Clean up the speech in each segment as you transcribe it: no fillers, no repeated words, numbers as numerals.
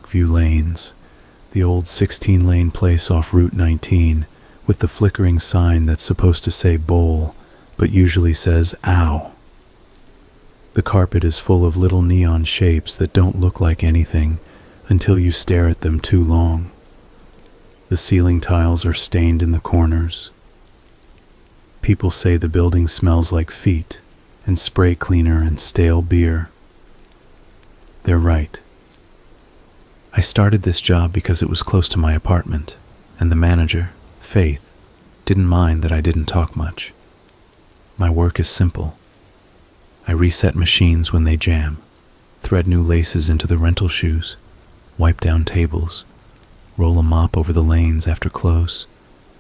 Parkview Lanes, the old 16-lane place off Route 19, with the flickering sign that's supposed to say bowl, but usually says ow. The carpet is full of little neon shapes that don't look like anything until you stare at them too long. The ceiling tiles are stained in the corners. People say the building smells like feet and spray cleaner and stale beer. They're right. I started this job because it was close to my apartment, and the manager, Faith, didn't mind that I didn't talk much. My work is simple. I reset machines when they jam, thread new laces into the rental shoes, wipe down tables, roll a mop over the lanes after close,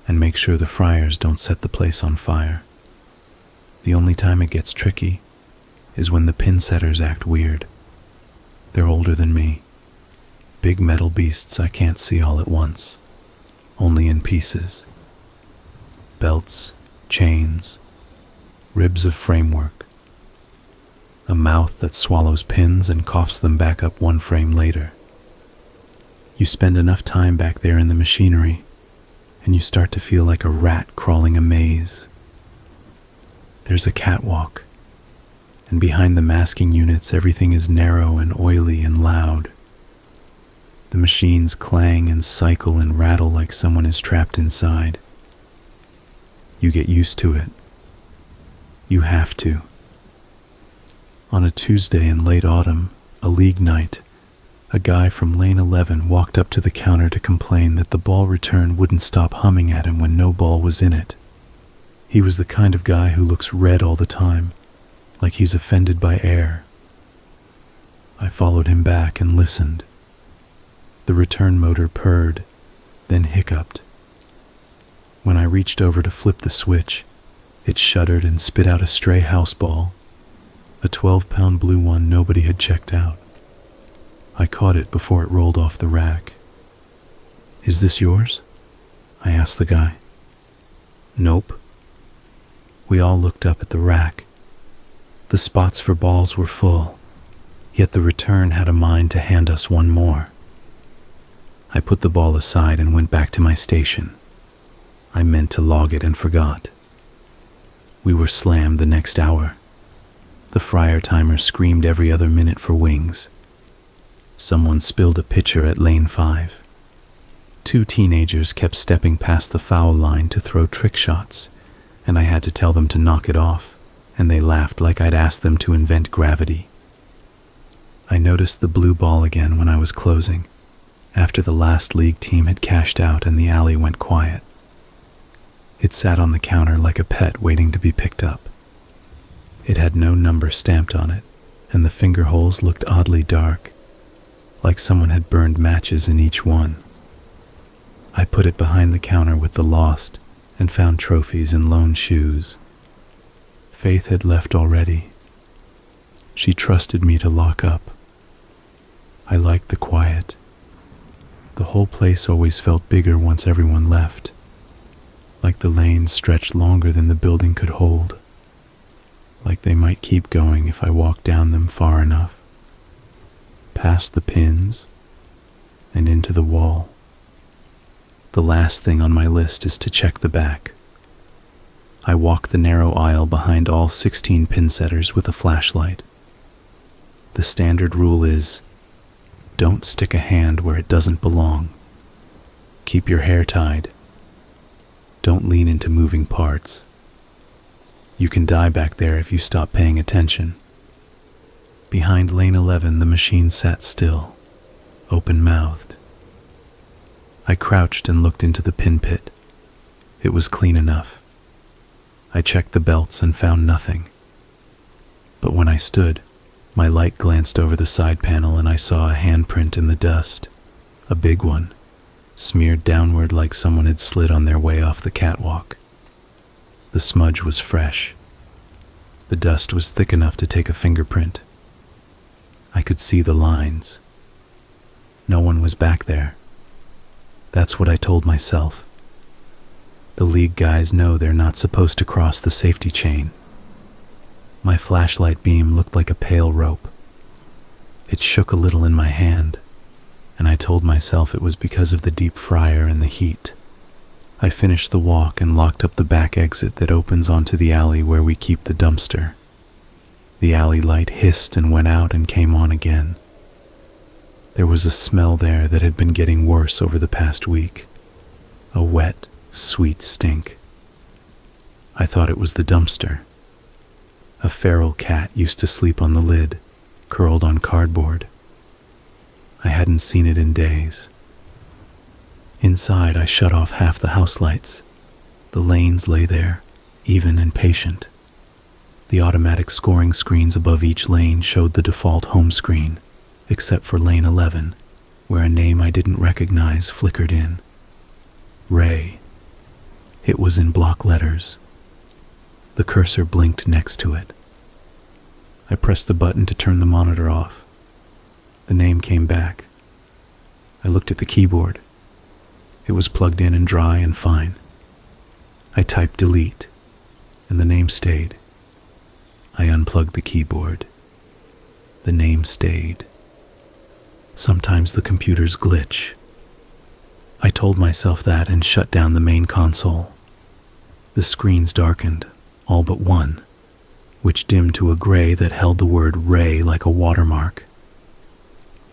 and make sure the fryers don't set the place on fire. The only time it gets tricky is when the pin setters act weird. They're older than me. Big metal beasts I can't see all at once, only in pieces. Belts, chains, ribs of framework. A mouth that swallows pins and coughs them back up one frame later. You spend enough time back there in the machinery, and you start to feel like a rat crawling a maze. There's a catwalk, and behind the masking units everything is narrow and oily and loud. The machines clang and cycle and rattle like someone is trapped inside. You get used to it. You have to. On a Tuesday in late autumn, a league night, a guy from lane 11 walked up to the counter to complain that the ball return wouldn't stop humming at him when no ball was in it. He was the kind of guy who looks red all the time, like he's offended by air. I followed him back and listened. The return motor purred, then hiccuped. When I reached over to flip the switch, it shuddered and spit out a stray house ball, a 12-pound blue one nobody had checked out. I caught it before it rolled off the rack. "Is this yours?" I asked the guy. "Nope." We all looked up at the rack. The spots for balls were full, yet the return had a mind to hand us one more. I put the ball aside and went back to my station. I meant to log it and forgot. We were slammed the next hour. The fryer timer screamed every other minute for wings. Someone spilled a pitcher at lane 5. 2 teenagers kept stepping past the foul line to throw trick shots, and I had to tell them to knock it off, and they laughed like I'd asked them to invent gravity. I noticed the blue ball again when I was closing, after the last league team had cashed out and the alley went quiet. It sat on the counter like a pet waiting to be picked up. It had no number stamped on it, and the finger holes looked oddly dark, like someone had burned matches in each one. I put it behind the counter with the lost and found trophies and lone shoes. Faith had left already. She trusted me to lock up. I liked the quiet. The whole place always felt bigger once everyone left, like the lanes stretched longer than the building could hold, like they might keep going if I walked down them far enough, past the pins and into the wall. The last thing on my list is to check the back. I walk the narrow aisle behind all 16 pin setters with a flashlight. The standard rule is, don't stick a hand where it doesn't belong. Keep your hair tied. Don't lean into moving parts. You can die back there if you stop paying attention. Behind lane 11, the machine sat still, open-mouthed. I crouched and looked into the pin pit. It was clean enough. I checked the belts and found nothing. But when I stood, my light glanced over the side panel and I saw a handprint in the dust, a big one, smeared downward like someone had slid on their way off the catwalk. The smudge was fresh. The dust was thick enough to take a fingerprint. I could see the lines. No one was back there. That's what I told myself. The league guys know they're not supposed to cross the safety chain. My flashlight beam looked like a pale rope. It shook a little in my hand, and I told myself it was because of the deep fryer and the heat. I finished the walk and locked up the back exit that opens onto the alley where we keep the dumpster. The alley light hissed and went out and came on again. There was a smell there that had been getting worse over the past week. A wet, sweet stink. I thought it was the dumpster. A feral cat used to sleep on the lid, curled on cardboard. I hadn't seen it in days. Inside, I shut off half the house lights. The lanes lay there, even and patient. The automatic scoring screens above each lane showed the default home screen, except for lane 11, where a name I didn't recognize flickered in. Ray. It was in block letters. The cursor blinked next to it. I pressed the button to turn the monitor off. The name came back. I looked at the keyboard. It was plugged in and dry and fine. I typed delete, and the name stayed. I unplugged the keyboard. The name stayed. Sometimes the computers glitch. I told myself that and shut down the main console. The screens darkened, all but one, which dimmed to a gray that held the word Ray like a watermark.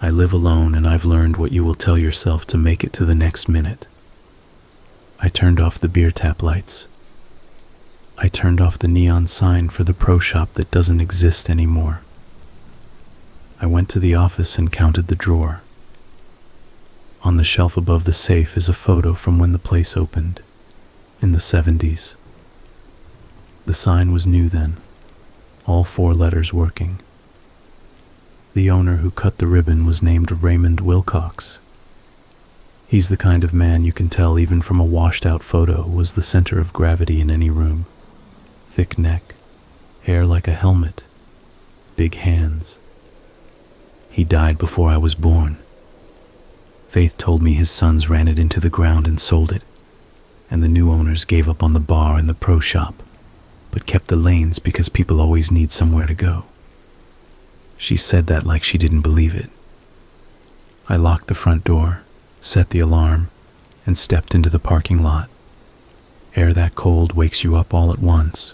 I live alone and I've learned what you will tell yourself to make it to the next minute. I turned off the beer tap lights. I turned off the neon sign for the pro shop that doesn't exist anymore. I went to the office and counted the drawer. On the shelf above the safe is a photo from when the place opened, in the 70s. The sign was new then, all 4 letters working. The owner who cut the ribbon was named Raymond Wilcox. He's the kind of man you can tell even from a washed-out photo was the center of gravity in any room. Thick neck, hair like a helmet, big hands. He died before I was born. Faith told me his sons ran it into the ground and sold it, and the new owners gave up on the bar and the pro shop, but kept the lanes because people always need somewhere to go. She said that like she didn't believe it. I locked the front door, set the alarm, and stepped into the parking lot. Air that cold wakes you up all at once.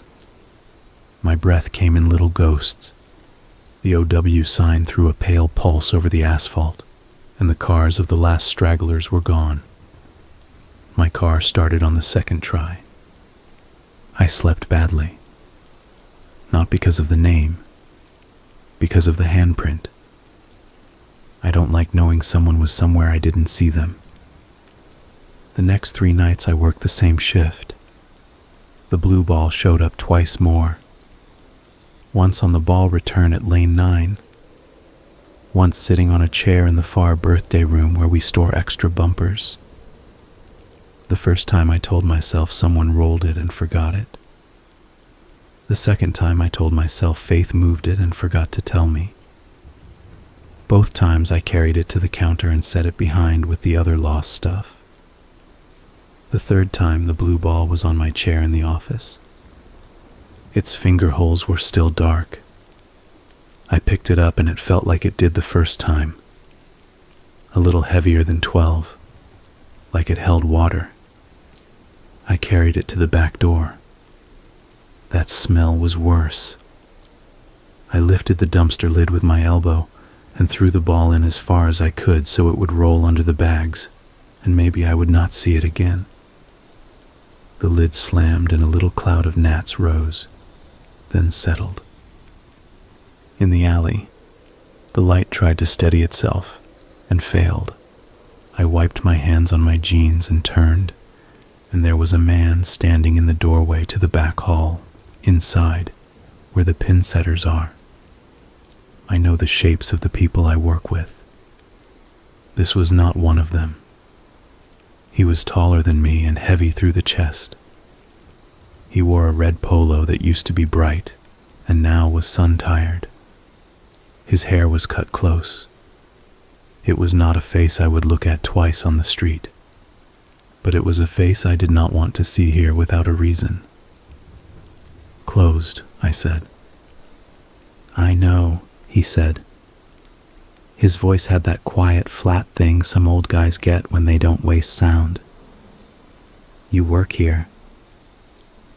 My breath came in little ghosts. The OW sign threw a pale pulse over the asphalt, and the cars of the last stragglers were gone. My car started on the second try. I slept badly. Not because of the name, because of the handprint. I don't like knowing someone was somewhere I didn't see them. The next 3 nights I worked the same shift. The blue ball showed up twice more. Once on the ball return at lane 9. Once sitting on a chair in the far birthday room where we store extra bumpers. The first time I told myself someone rolled it and forgot it. The second time I told myself Faith moved it and forgot to tell me. Both times I carried it to the counter and set it behind with the other lost stuff. The third time the blue ball was on my chair in the office. Its finger holes were still dark. I picked it up and it felt like it did the first time. A little heavier than 12, like it held water. I carried it to the back door. That smell was worse. I lifted the dumpster lid with my elbow and threw the ball in as far as I could so it would roll under the bags, and maybe I would not see it again. The lid slammed and a little cloud of gnats rose, then settled. In the alley, the light tried to steady itself and failed. I wiped my hands on my jeans and turned, and there was a man standing in the doorway to the back hall, inside, where the pin setters are. I know the shapes of the people I work with. This was not one of them. He was taller than me and heavy through the chest. He wore a red polo that used to be bright and now was sun-tired. His hair was cut close. It was not a face I would look at twice on the street, but it was a face I did not want to see here without a reason. "Closed," I said. "I know," he said. His voice had that quiet, flat thing some old guys get when they don't waste sound. "You work here?"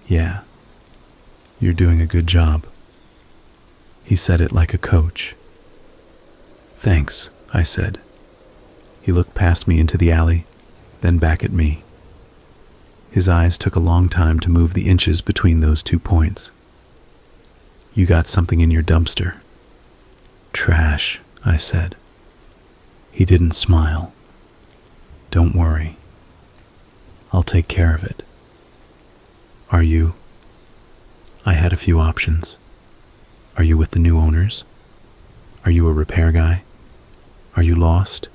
"Yeah. You're doing a good job." He said it like a coach. "Thanks," I said. He looked past me into the alley, then back at me. His eyes took a long time to move the inches between those 2 points. "You got something in your dumpster." "Trash," I said. He didn't smile. "Don't worry. I'll take care of it." "Are you?" I had a few options. "Are you with the new owners? Are you a repair guy? Are you lost?"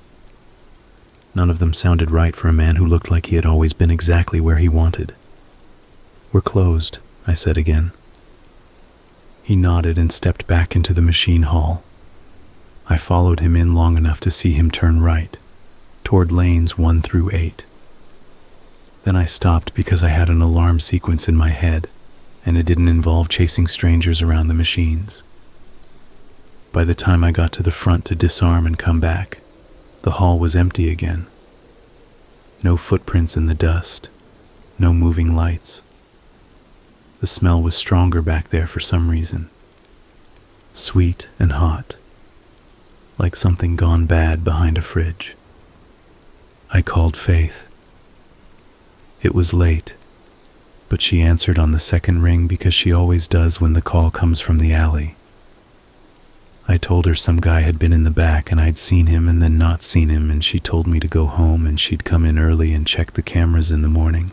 None of them sounded right for a man who looked like he had always been exactly where he wanted. "We're closed," I said again. He nodded and stepped back into the machine hall. I followed him in long enough to see him turn right, toward lanes 1 through 8. Then I stopped because I had an alarm sequence in my head, and it didn't involve chasing strangers around the machines. By the time I got to the front to disarm and come back, the hall was empty again. No footprints in the dust, no moving lights. The smell was stronger back there for some reason. Sweet and hot, like something gone bad behind a fridge. I called Faith. It was late, but she answered on the second ring because she always does when the call comes from the alley. I told her some guy had been in the back and I'd seen him and then not seen him, and she told me to go home and she'd come in early and check the cameras in the morning.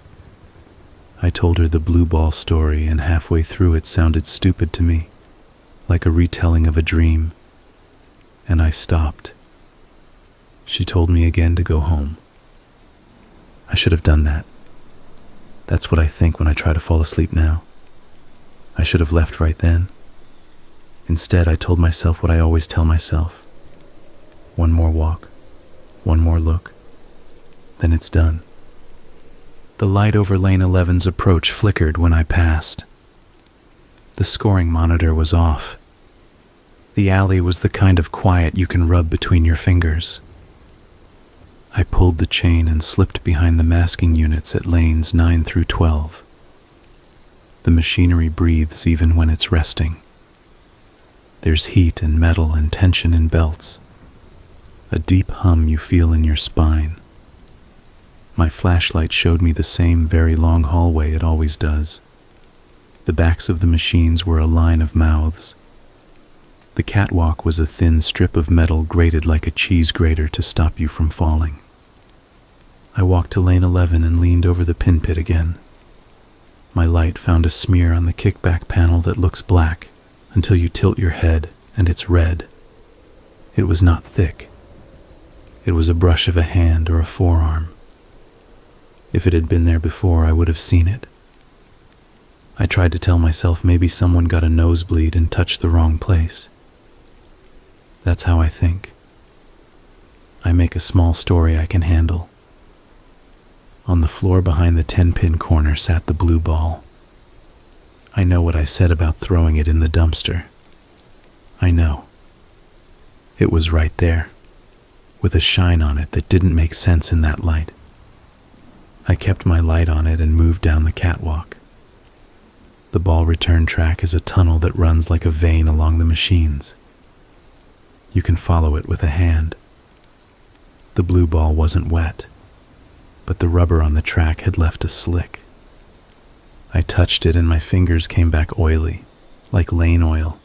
I told her the blue ball story, and halfway through it sounded stupid to me, like a retelling of a dream, and I stopped. She told me again to go home. I should have done that. That's what I think when I try to fall asleep now. I should have left right then. Instead, I told myself what I always tell myself. One more walk, one more look, then it's done. The light over Lane 11's approach flickered when I passed. The scoring monitor was off. The alley was the kind of quiet you can rub between your fingers. I pulled the chain and slipped behind the masking units at lanes 9 through 12. The machinery breathes even when it's resting. There's heat and metal and tension in belts. A deep hum you feel in your spine. My flashlight showed me the same very long hallway it always does. The backs of the machines were a line of mouths. The catwalk was a thin strip of metal grated like a cheese grater to stop you from falling. I walked to lane 11 and leaned over the pin pit again. My light found a smear on the kickback panel that looks black until you tilt your head and it's red. It was not thick. It was a brush of a hand or a forearm. If it had been there before, I would have seen it. I tried to tell myself maybe someone got a nosebleed and touched the wrong place. That's how I think. I make a small story I can handle. On the floor behind the 10-pin corner sat the blue ball. I know what I said about throwing it in the dumpster. I know. It was right there, with a shine on it that didn't make sense in that light. I kept my light on it and moved down the catwalk. The ball return track is a tunnel that runs like a vein along the machines. You can follow it with a hand. The blue ball wasn't wet, but the rubber on the track had left a slick. I touched it and my fingers came back oily, like lane oil,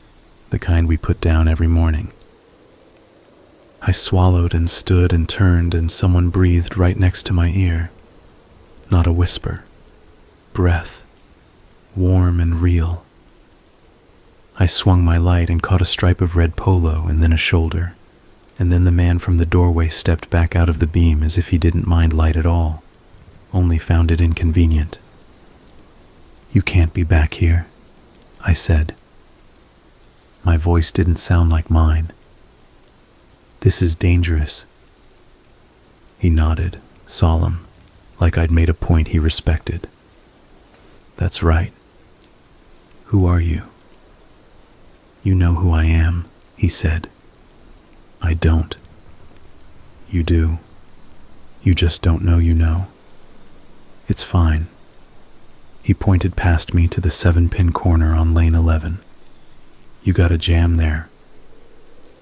the kind we put down every morning. I swallowed and stood and turned, and someone breathed right next to my ear. Not a whisper. Breath. Warm and real. I swung my light and caught a stripe of red polo and then a shoulder, and then the man from the doorway stepped back out of the beam as if he didn't mind light at all, only found it inconvenient. "You can't be back here," I said. My voice didn't sound like mine. "This is dangerous." He nodded, solemn, like I'd made a point he respected. "That's right. Who are you?" "You know who I am," he said. I don't. You do. You just don't know you know. It's fine. He pointed past me to the 7-pin corner on lane 11. You got a jam there.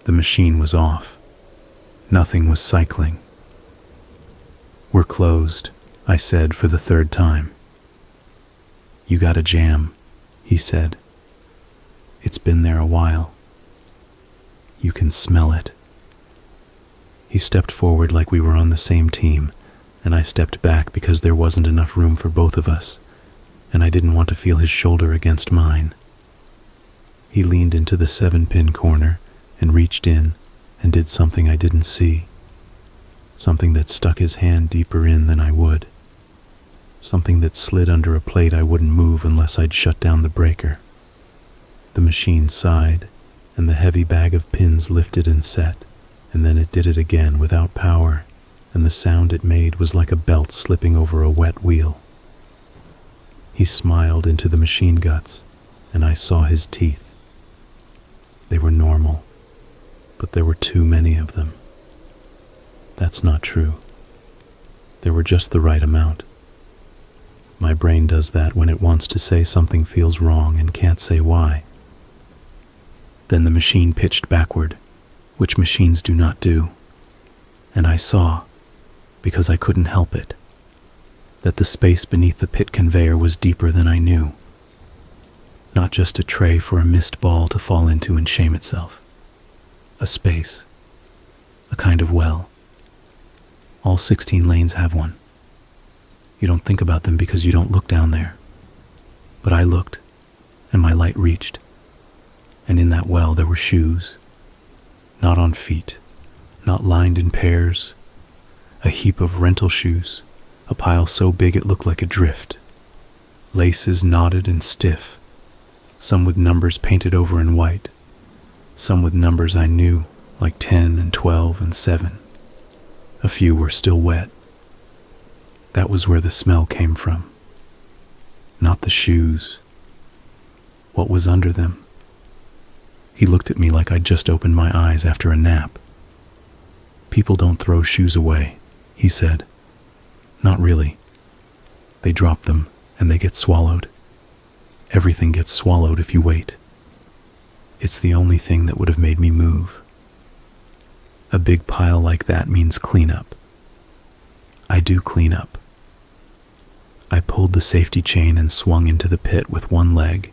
The machine was off. Nothing was cycling. We're closed, I said for the third time. You got a jam, he said. It's been there a while. You can smell it. He stepped forward like we were on the same team, and I stepped back because there wasn't enough room for both of us, and I didn't want to feel his shoulder against mine. He leaned into the 7-pin corner and reached in and did something I didn't see. Something that stuck his hand deeper in than I would. Something that slid under a plate I wouldn't move unless I'd shut down the breaker. The machine sighed, and the heavy bag of pins lifted and set, and then it did it again without power, and the sound it made was like a belt slipping over a wet wheel. He smiled into the machine guts, and I saw his teeth. They were normal, but there were too many of them. That's not true. There were just the right amount. My brain does that when it wants to say something feels wrong and can't say why. Then the machine pitched backward, which machines do not do, and I saw, because I couldn't help it, that the space beneath the pit conveyor was deeper than I knew. Not just a tray for a missed ball to fall into and shame itself. A space. A kind of well. All 16 lanes have one. You don't think about them because you don't look down there. But I looked, and my light reached. And in that well there were shoes. Not on feet, not lined in pairs. A heap of rental shoes, a pile so big it looked like a drift. Laces knotted and stiff, some with numbers painted over in white, some with numbers I knew, like 10 and 12 and 7. A few were still wet. That was where the smell came from. Not the shoes. What was under them? He looked at me like I'd just opened my eyes after a nap. People don't throw shoes away, he said. Not really. They drop them and they get swallowed. Everything gets swallowed if you wait. It's the only thing that would have made me move. A big pile like that means cleanup. I do clean up. I pulled the safety chain and swung into the pit with one leg,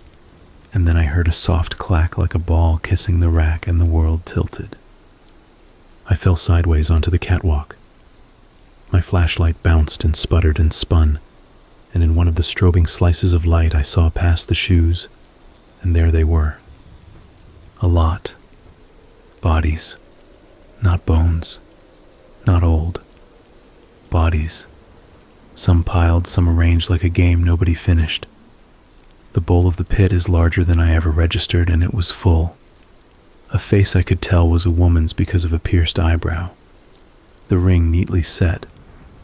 and then I heard a soft clack like a ball kissing the rack and the world tilted. I fell sideways onto the catwalk. My flashlight bounced and sputtered and spun, and in one of the strobing slices of light I saw past the shoes, and there they were. A lot. Bodies. Not bones. Not old. Bodies. Some piled, some arranged like a game nobody finished. The bowl of the pit is larger than I ever registered, and it was full. A face I could tell was a woman's because of a pierced eyebrow. The ring neatly set,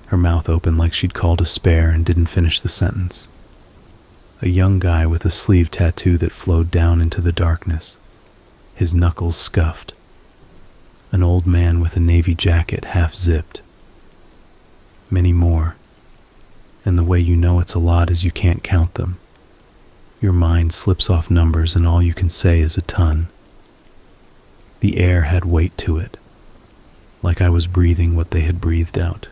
her mouth open like she'd called a spare and didn't finish the sentence. A young guy with a sleeve tattoo that flowed down into the darkness, his knuckles scuffed. An old man with a navy jacket half-zipped. Many more, and the way you know it's a lot is you can't count them. Your mind slips off numbers and all you can say is a ton. The air had weight to it, like I was breathing what they had breathed out.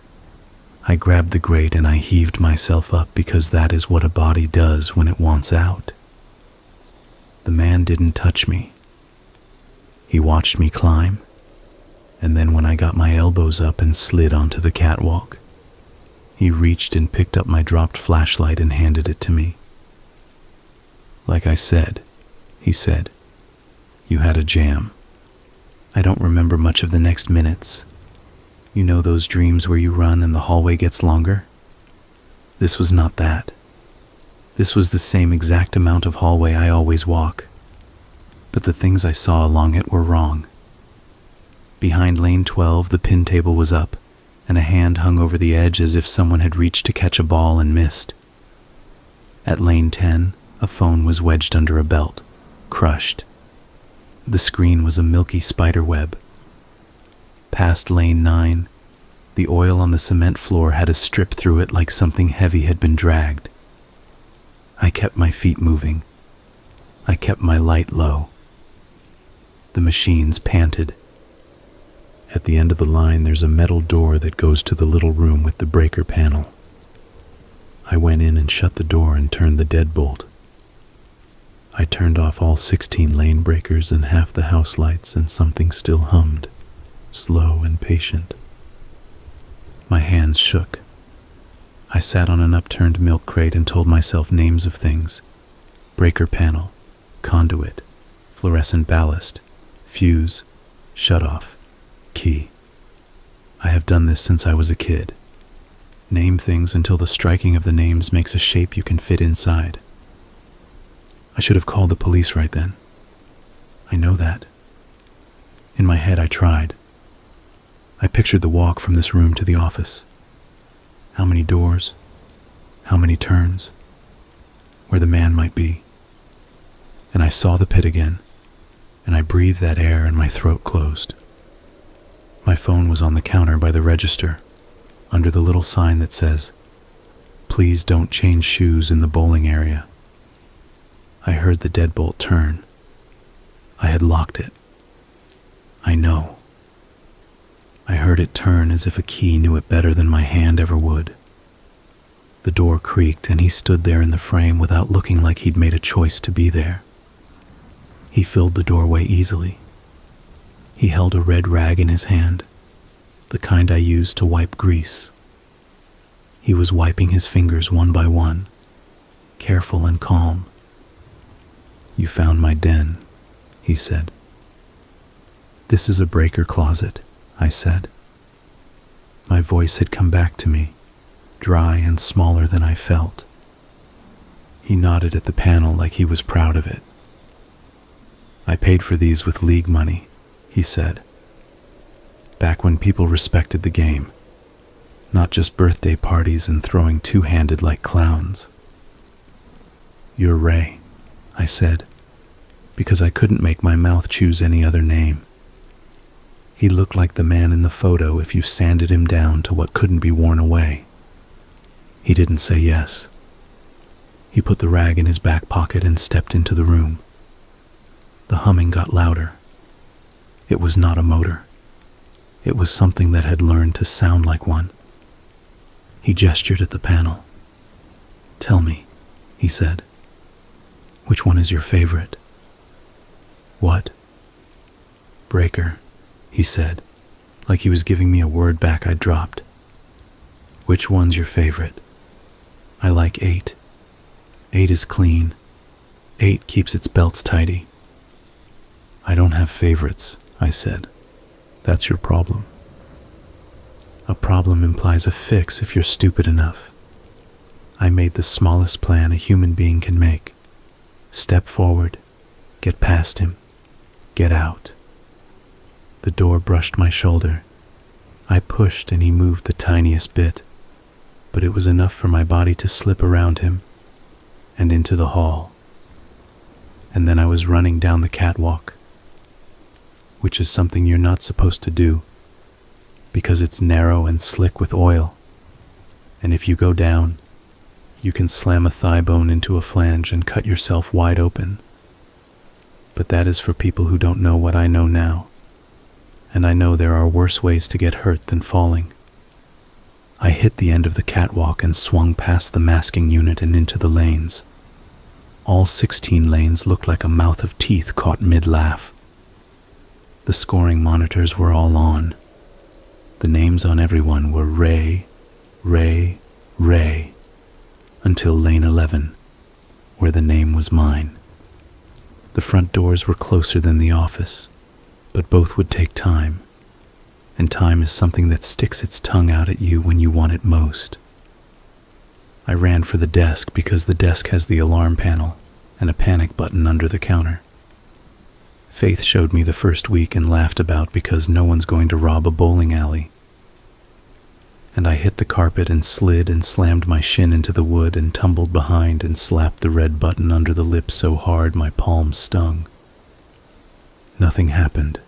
I grabbed the grate and I heaved myself up because that is what a body does when it wants out. The man didn't touch me. He watched me climb, and then when I got my elbows up and slid onto the catwalk, he reached and picked up my dropped flashlight and handed it to me. Like I said, he said, you had a jam. I don't remember much of the next minutes. You know those dreams where you run and the hallway gets longer? This was not that. This was the same exact amount of hallway I always walk. But the things I saw along it were wrong. Behind lane 12, the pin table was up, and a hand hung over the edge as if someone had reached to catch a ball and missed. At lane 10, a phone was wedged under a belt, crushed. The screen was a milky spider web. Past lane 9, the oil on the cement floor had a strip through it like something heavy had been dragged. I kept my feet moving. I kept my light low. The machines panted. At the end of the line, there's a metal door that goes to the little room with the breaker panel. I went in and shut the door and turned the deadbolt. I turned off all 16 lane breakers and half the house lights, and something still hummed, slow and patient. My hands shook. I sat on an upturned milk crate and told myself names of things: breaker panel, conduit, fluorescent ballast, fuse, shutoff, key. I have done this since I was a kid. Name things until the striking of the names makes a shape you can fit inside. I should have called the police right then. I know that. In my head, I tried. I pictured the walk from this room to the office. How many doors? How many turns? Where the man might be. And I saw the pit again, and I breathed that air and my throat closed. My phone was on the counter by the register, under the little sign that says, "Please don't change shoes in the bowling area." I heard the deadbolt turn. I had locked it. I know. I heard it turn as if a key knew it better than my hand ever would. The door creaked and he stood there in the frame without looking like he'd made a choice to be there. He filled the doorway easily. He held a red rag in his hand, the kind I use to wipe grease. He was wiping his fingers one by one, careful and calm. "You found my den," he said. "This is a breaker closet," I said. My voice had come back to me, dry and smaller than I felt. He nodded at the panel like he was proud of it. "I paid for these with league money," he said. "Back when people respected the game, not just birthday parties and throwing two-handed like clowns." "You're Ray," I said, because I couldn't make my mouth choose any other name. He looked like the man in the photo if you sanded him down to what couldn't be worn away. He didn't say yes. He put the rag in his back pocket and stepped into the room. The humming got louder. It was not a motor. It was something that had learned to sound like one. He gestured at the panel. "Tell me," he said, "which one is your favorite?" "What?" "Breaker," he said, like he was giving me a word back I'd dropped. "Which one's your favorite?" "I like 8. 8 is clean. 8 keeps its belts tidy." "I don't have favorites," I said. "That's your problem." "A problem implies a fix if you're stupid enough." I made the smallest plan a human being can make. Step forward, get past him, get out. The door brushed my shoulder. I pushed and he moved the tiniest bit, but it was enough for my body to slip around him and into the hall. And then I was running down the catwalk, which is something you're not supposed to do because it's narrow and slick with oil. And if you go down, you can slam a thigh bone into a flange and cut yourself wide open. But that is for people who don't know what I know now. And I know there are worse ways to get hurt than falling. I hit the end of the catwalk and swung past the masking unit and into the lanes. All 16 lanes looked like a mouth of teeth caught mid-laugh. The scoring monitors were all on. The names on everyone were Ray, Ray, Ray, until lane 11, where the name was mine. The front doors were closer than the office, but both would take time, and time is something that sticks its tongue out at you when you want it most. I ran for the desk because the desk has the alarm panel and a panic button under the counter. Faith showed me the first week and laughed about because no one's going to rob a bowling alley. And I hit the carpet and slid and slammed my shin into the wood and tumbled behind and slapped the red button under the lip so hard my palms stung. Nothing happened.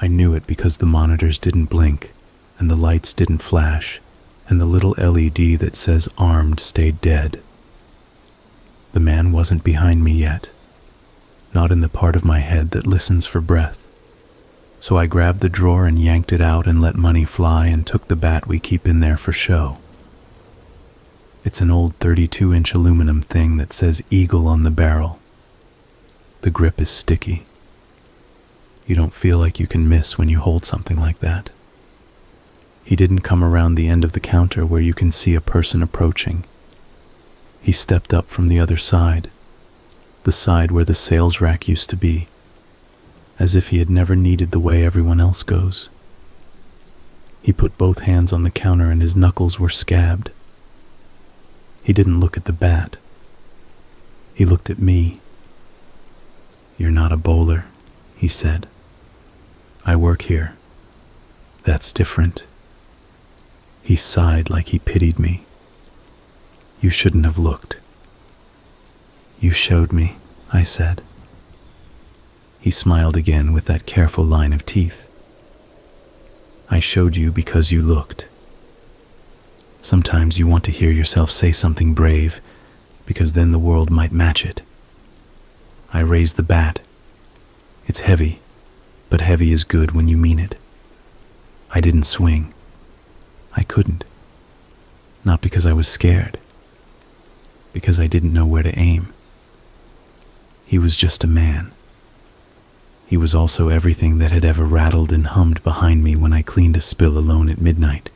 I knew it because the monitors didn't blink, and the lights didn't flash, and the little LED that says armed stayed dead. The man wasn't behind me yet, not in the part of my head that listens for breath. So I grabbed the drawer and yanked it out and let money fly and took the bat we keep in there for show. It's an old 32-inch aluminum thing that says Eagle on the barrel. The grip is sticky. You don't feel like you can miss when you hold something like that. He didn't come around the end of the counter where you can see a person approaching. He stepped up from the other side, the side where the sales rack used to be, as if he had never needed the way everyone else goes. He put both hands on the counter and his knuckles were scabbed. He didn't look at the bat. He looked at me. "You're not a bowler," he said. "I work here. That's different." He sighed like he pitied me. "You shouldn't have looked." "You showed me," I said. He smiled again with that careful line of teeth. "I showed you because you looked. Sometimes you want to hear yourself say something brave, because then the world might match it. I raised the bat. It's heavy, but heavy is good when you mean it. I didn't swing. I couldn't. Not because I was scared. Because I didn't know where to aim. He was just a man. He was also everything that had ever rattled and hummed behind me when I cleaned a spill alone at midnight.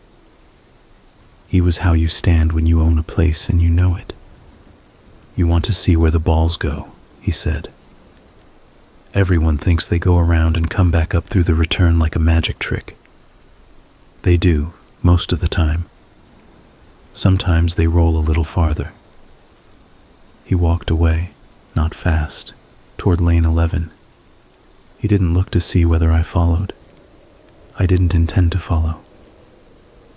He was how you stand when you own a place and you know it. "You want to see where the balls go," he said. "Everyone thinks they go around and come back up through the return like a magic trick. They do, most of the time. Sometimes they roll a little farther." He walked away, not fast, toward lane 11. He didn't look to see whether I followed. I didn't intend to follow.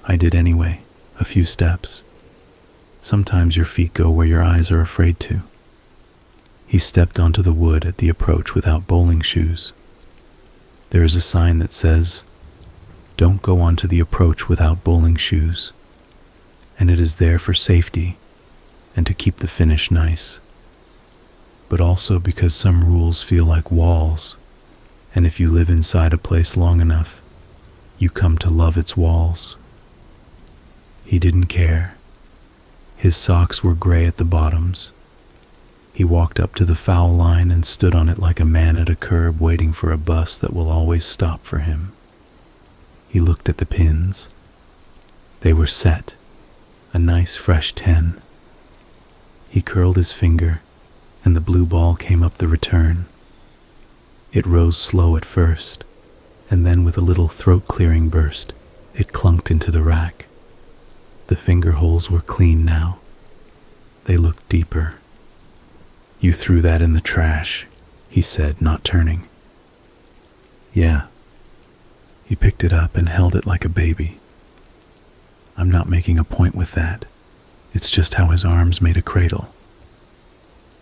I did anyway, a few steps. Sometimes your feet go where your eyes are afraid to. He stepped onto the wood at the approach without bowling shoes. There is a sign that says, "Don't go onto the approach without bowling shoes," and it is there for safety and to keep the finish nice, but also because some rules feel like walls, and if you live inside a place long enough, you come to love its walls. He didn't care. His socks were gray at the bottoms. He walked up to the foul line and stood on it like a man at a curb waiting for a bus that will always stop for him. He looked at the pins. They were set, a nice fresh 10. He curled his finger, and the blue ball came up the return. It rose slow at first, and then with a little throat-clearing burst, it clunked into the rack. The finger holes were clean now. They looked deeper. "You threw that in the trash," he said, not turning. "Yeah." He picked it up and held it like a baby. I'm not making a point with that. It's just how his arms made a cradle.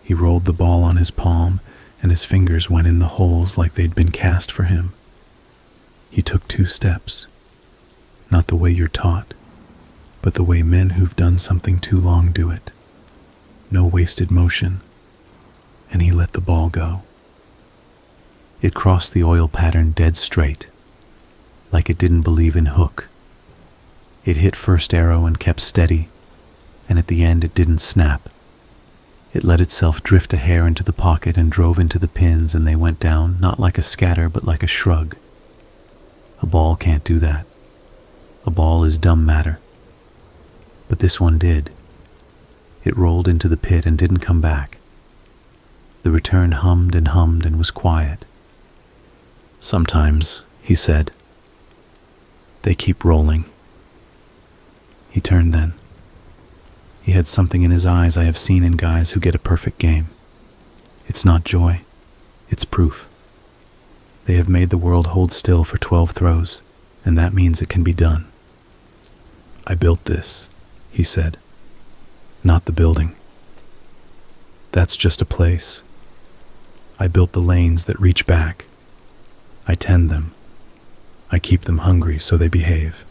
He rolled the ball on his palm, and his fingers went in the holes like they'd been cast for him. He took 2 steps, not the way you're taught, but the way men who've done something too long do it. No wasted motion, and he let the ball go. It crossed the oil pattern dead straight, like it didn't believe in hook. It hit first arrow and kept steady, and at the end it didn't snap. It let itself drift a hair into the pocket and drove into the pins, and they went down, not like a scatter, but like a shrug. A ball can't do that. A ball is dumb matter. But this one did. It rolled into the pit and didn't come back. The return hummed and was quiet. "Sometimes," he said, "they keep rolling." He turned then. He had something in his eyes I have seen in guys who get a perfect game. It's not joy. It's proof. They have made the world hold still for 12 throws, and that means it can be done. "I built this," he said. "Not the building. That's just a place. I built the lanes that reach back. I tend them. I keep them hungry so they behave.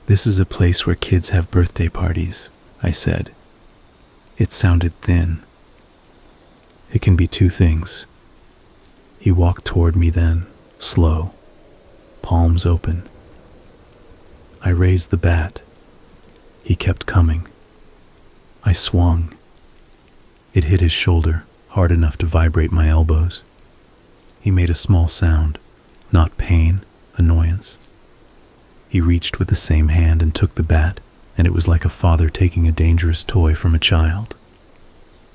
This is a place where kids have birthday parties, I said. It sounded thin. It can be two things. He walked toward me then, slow, palms open. I raised the bat. He kept coming. I swung. It hit his shoulder, hard enough to vibrate my elbows. He made a small sound, not pain, annoyance. He reached with the same hand and took the bat, and it was like a father taking a dangerous toy from a child.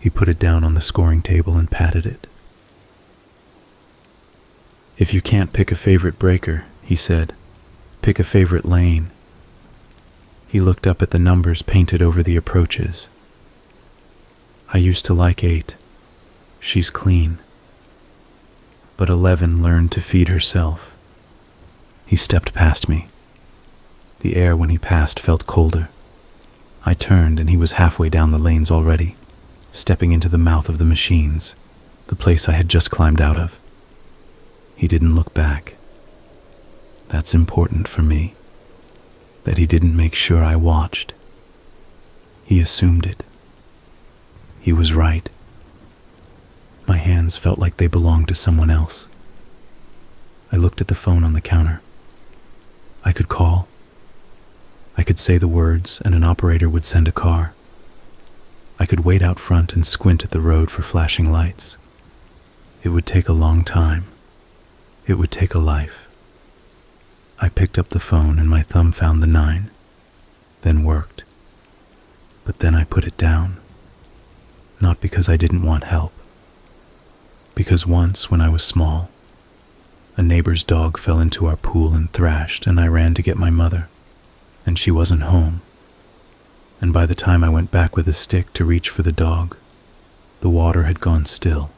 He put it down on the scoring table and patted it. If you can't pick a favorite breaker, he said, pick a favorite lane. He looked up at the numbers painted over the approaches. I used to like 8. She's clean. But 11 learned to feed herself. He stepped past me. The air when he passed felt colder. I turned and he was halfway down the lanes already, stepping into the mouth of the machines, the place I had just climbed out of. He didn't look back. That's important for me, that he didn't make sure I watched. He assumed it. He was right. My hands felt like they belonged to someone else. I looked at the phone on the counter. I could call. I could say the words and an operator would send a car. I could wait out front and squint at the road for flashing lights. It would take a long time. It would take a life. I picked up the phone and my thumb found the 9, then worked. But then I put it down. Not because I didn't want help. Because once, when I was small, a neighbor's dog fell into our pool and thrashed, and I ran to get my mother, and she wasn't home. And by the time I went back with a stick to reach for the dog, the water had gone still.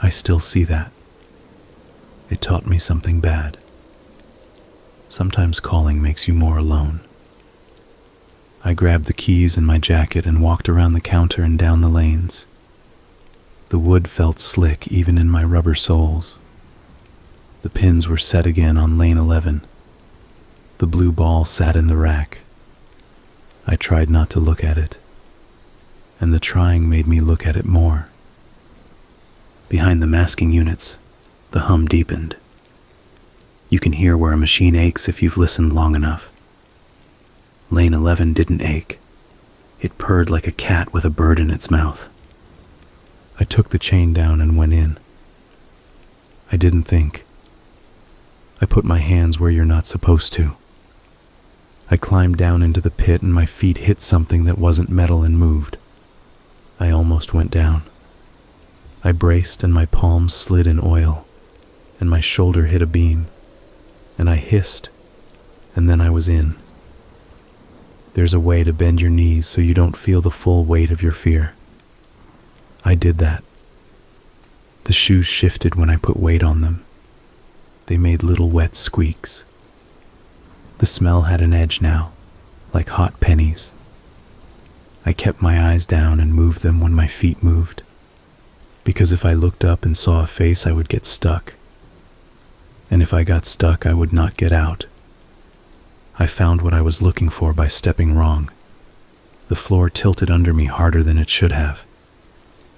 I still see that. It taught me something bad. Sometimes calling makes you more alone. I grabbed the keys in my jacket and walked around the counter and down the lanes. The wood felt slick even in my rubber soles. The pins were set again on lane 11. The blue ball sat in the rack. I tried not to look at it, and the trying made me look at it more. Behind the masking units, the hum deepened. You can hear where a machine aches if you've listened long enough. Lane 11 didn't ache. It purred like a cat with a bird in its mouth. I took the chain down and went in. I didn't think. I put my hands where you're not supposed to. I climbed down into the pit and my feet hit something that wasn't metal and moved. I almost went down. I braced and my palms slid in oil, and my shoulder hit a beam, and I hissed, and then I was in. There's a way to bend your knees so you don't feel the full weight of your fear. I did that. The shoes shifted when I put weight on them. They made little wet squeaks. The smell had an edge now, like hot pennies. I kept my eyes down and moved them when my feet moved, because if I looked up and saw a face, I would get stuck. And if I got stuck, I would not get out. I found what I was looking for by stepping wrong. The floor tilted under me harder than it should have.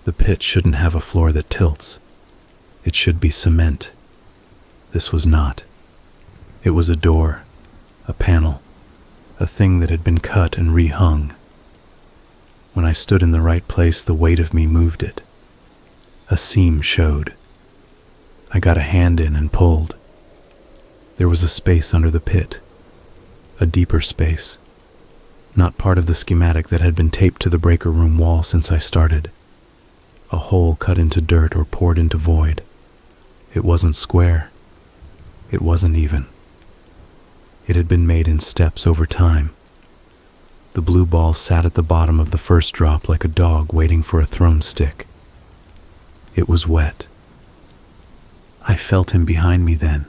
The pit shouldn't have a floor that tilts. It should be cement. This was not. It was a door, a panel, a thing that had been cut and rehung. When I stood in the right place, the weight of me moved it. A seam showed. I got a hand in and pulled. There was a space under the pit, a deeper space, not part of the schematic that had been taped to the breaker room wall since I started. A hole cut into dirt or poured into void. It wasn't square. It wasn't even. It had been made in steps over time. The blue ball sat at the bottom of the first drop like a dog waiting for a thrown stick. It was wet. I felt him behind me then,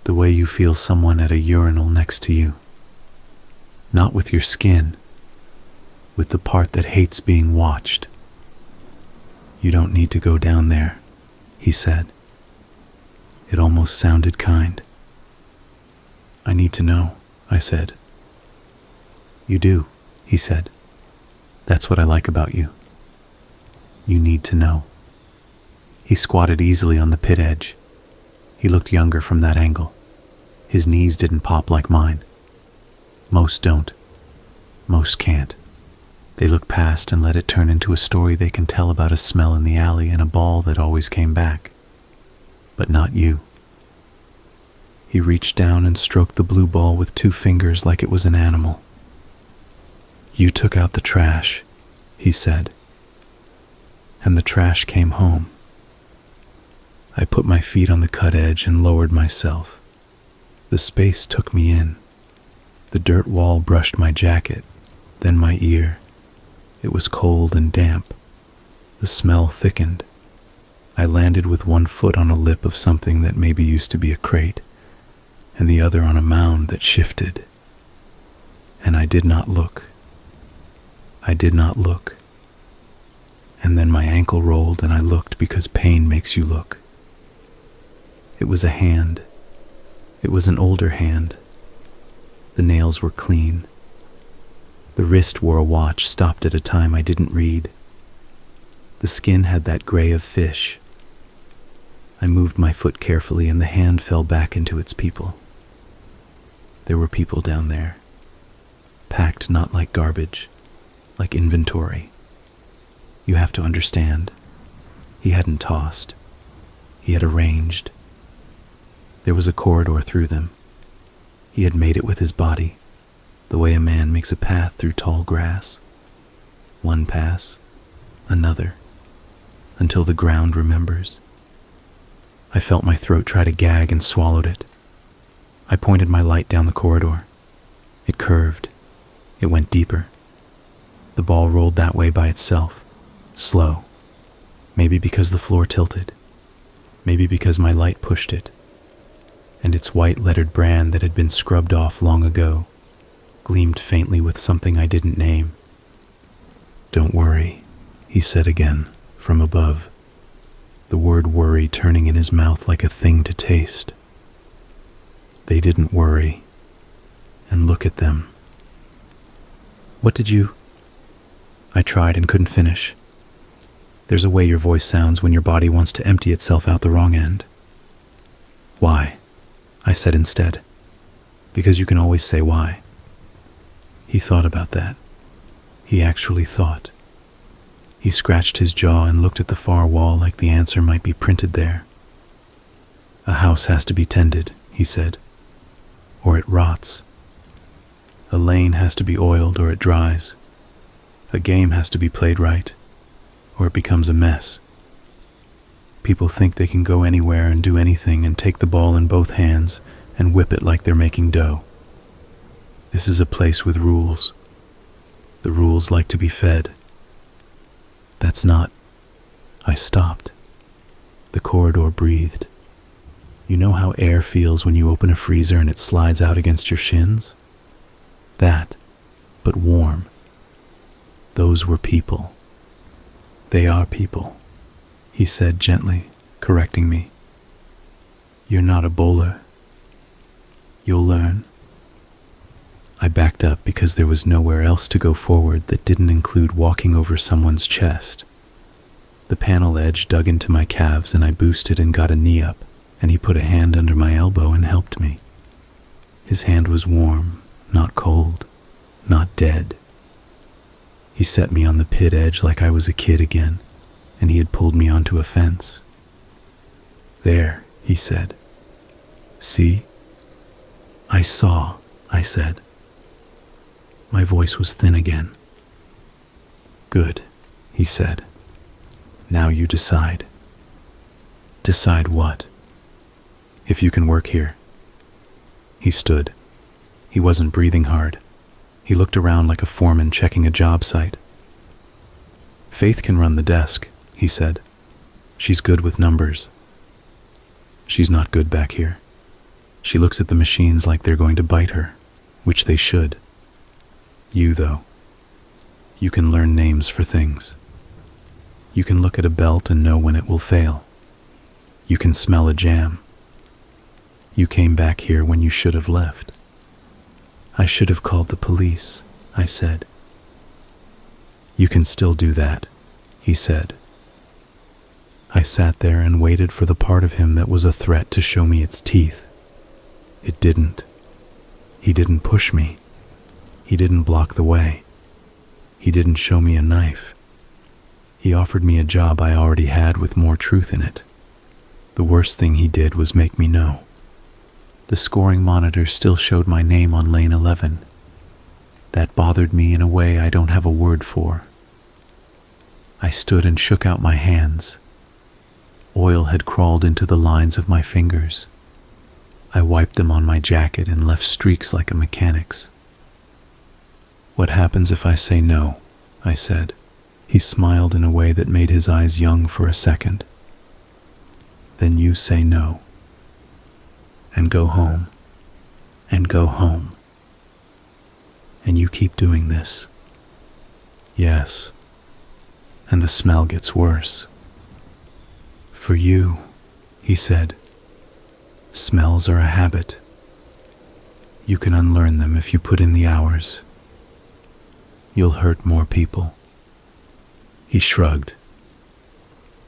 the way you feel someone at a urinal next to you. Not with your skin, with the part that hates being watched. You don't need to go down there, he said. It almost sounded kind. "I need to know," I said. "You do," he said. "That's what I like about you. You need to know." He squatted easily on the pit edge. He looked younger from that angle. His knees didn't pop like mine. Most don't. Most can't. They look past and let it turn into a story they can tell about a smell in the alley and a ball that always came back. But not you. He reached down and stroked the blue ball with 2 fingers like it was an animal. "You took out the trash," he said. "And the trash came home." I put my feet on the cut edge and lowered myself. The space took me in. The dirt wall brushed my jacket, then my ear. It was cold and damp. The smell thickened. I landed with one foot on a lip of something that maybe used to be a crate, and the other on a mound that shifted. And I did not look. I did not look. And then my ankle rolled and I looked because pain makes you look. It was a hand. It was an older hand. The nails were clean. The wrist wore a watch stopped at a time I didn't read. The skin had that gray of fish. I moved my foot carefully and the hand fell back into its people. There were people down there, packed not like garbage, like inventory. You have to understand, he hadn't tossed. He had arranged. There was a corridor through them. He had made it with his body, the way a man makes a path through tall grass. One pass, another, until the ground remembers. I felt my throat try to gag and swallowed it. I pointed my light down the corridor. It curved. It went deeper. The ball rolled that way by itself, slow. Maybe because the floor tilted. Maybe because my light pushed it. And its white lettered brand that had been scrubbed off long ago gleamed faintly with something I didn't name. "Don't worry," he said again, from above, the word worry turning in his mouth like a thing to taste. They didn't worry. And look at them. "What did you—" I tried and couldn't finish. There's a way your voice sounds when your body wants to empty itself out the wrong end. "Why?" I said instead. "Because you can always say why." He thought about that. He actually thought. He scratched his jaw and looked at the far wall like the answer might be printed there. "A house has to be tended," he said, "or it rots. A lane has to be oiled or it dries. A game has to be played right, or it becomes a mess. People think they can go anywhere and do anything and take the ball in both hands and whip it like they're making dough. This is a place with rules. The rules like to be fed. That's not—" I stopped. The corridor breathed. You know how air feels when you open a freezer and it slides out against your shins? That, but warm. Those were people. "They are people," he said gently, correcting me. "You're not a bowler. You'll learn." I backed up because there was nowhere else to go forward that didn't include walking over someone's chest. The panel edge dug into my calves and I boosted and got a knee up, and he put a hand under my elbow and helped me. His hand was warm, not cold, not dead. He set me on the pit edge like I was a kid again, and he had pulled me onto a fence. "There," he said. "See?" "I saw," I said. My voice was thin again. "Good," he said. "Now you decide." "Decide what?" "If you can work here." He stood. He wasn't breathing hard. He looked around like a foreman checking a job site. "Faith can run the desk," he said. "She's good with numbers." "She's not good back here. She looks at the machines like they're going to bite her, which they should. You, though, you can learn names for things. You can look at a belt and know when it will fail. You can smell a jam. You came back here when you should have left. I should have called the police, I said. You can still do that, he said. I sat there and waited for the part of him that was a threat to show me its teeth. It didn't. He didn't push me. He didn't block the way. He didn't show me a knife. He offered me a job I already had with more truth in it. The worst thing he did was make me know. The scoring monitor still showed my name on lane 11. That bothered me in a way I don't have a word for. I stood and shook out my hands. Oil had crawled into the lines of my fingers. I wiped them on my jacket and left streaks like a mechanic's. What happens if I say no? I said. He smiled in a way that made his eyes young for a second. Then you say no. And go home. And go home. And you keep doing this. Yes. And the smell gets worse. For you, he said, smells are a habit. You can unlearn them if you put in the hours. You'll hurt more people. He shrugged.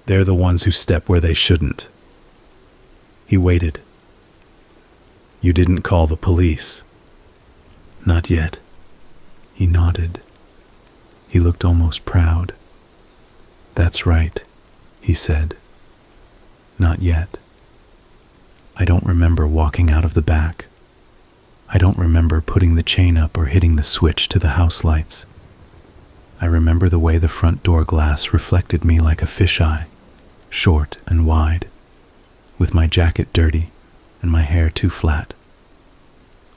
They're the ones who step where they shouldn't. He waited. You didn't call the police? Not yet. He nodded. He looked almost proud. That's right, he said. Not yet. I don't remember walking out of the back. I don't remember putting the chain up or hitting the switch to the house lights. I remember the way the front door glass reflected me like a fisheye, short and wide, with my jacket dirty and my hair too flat.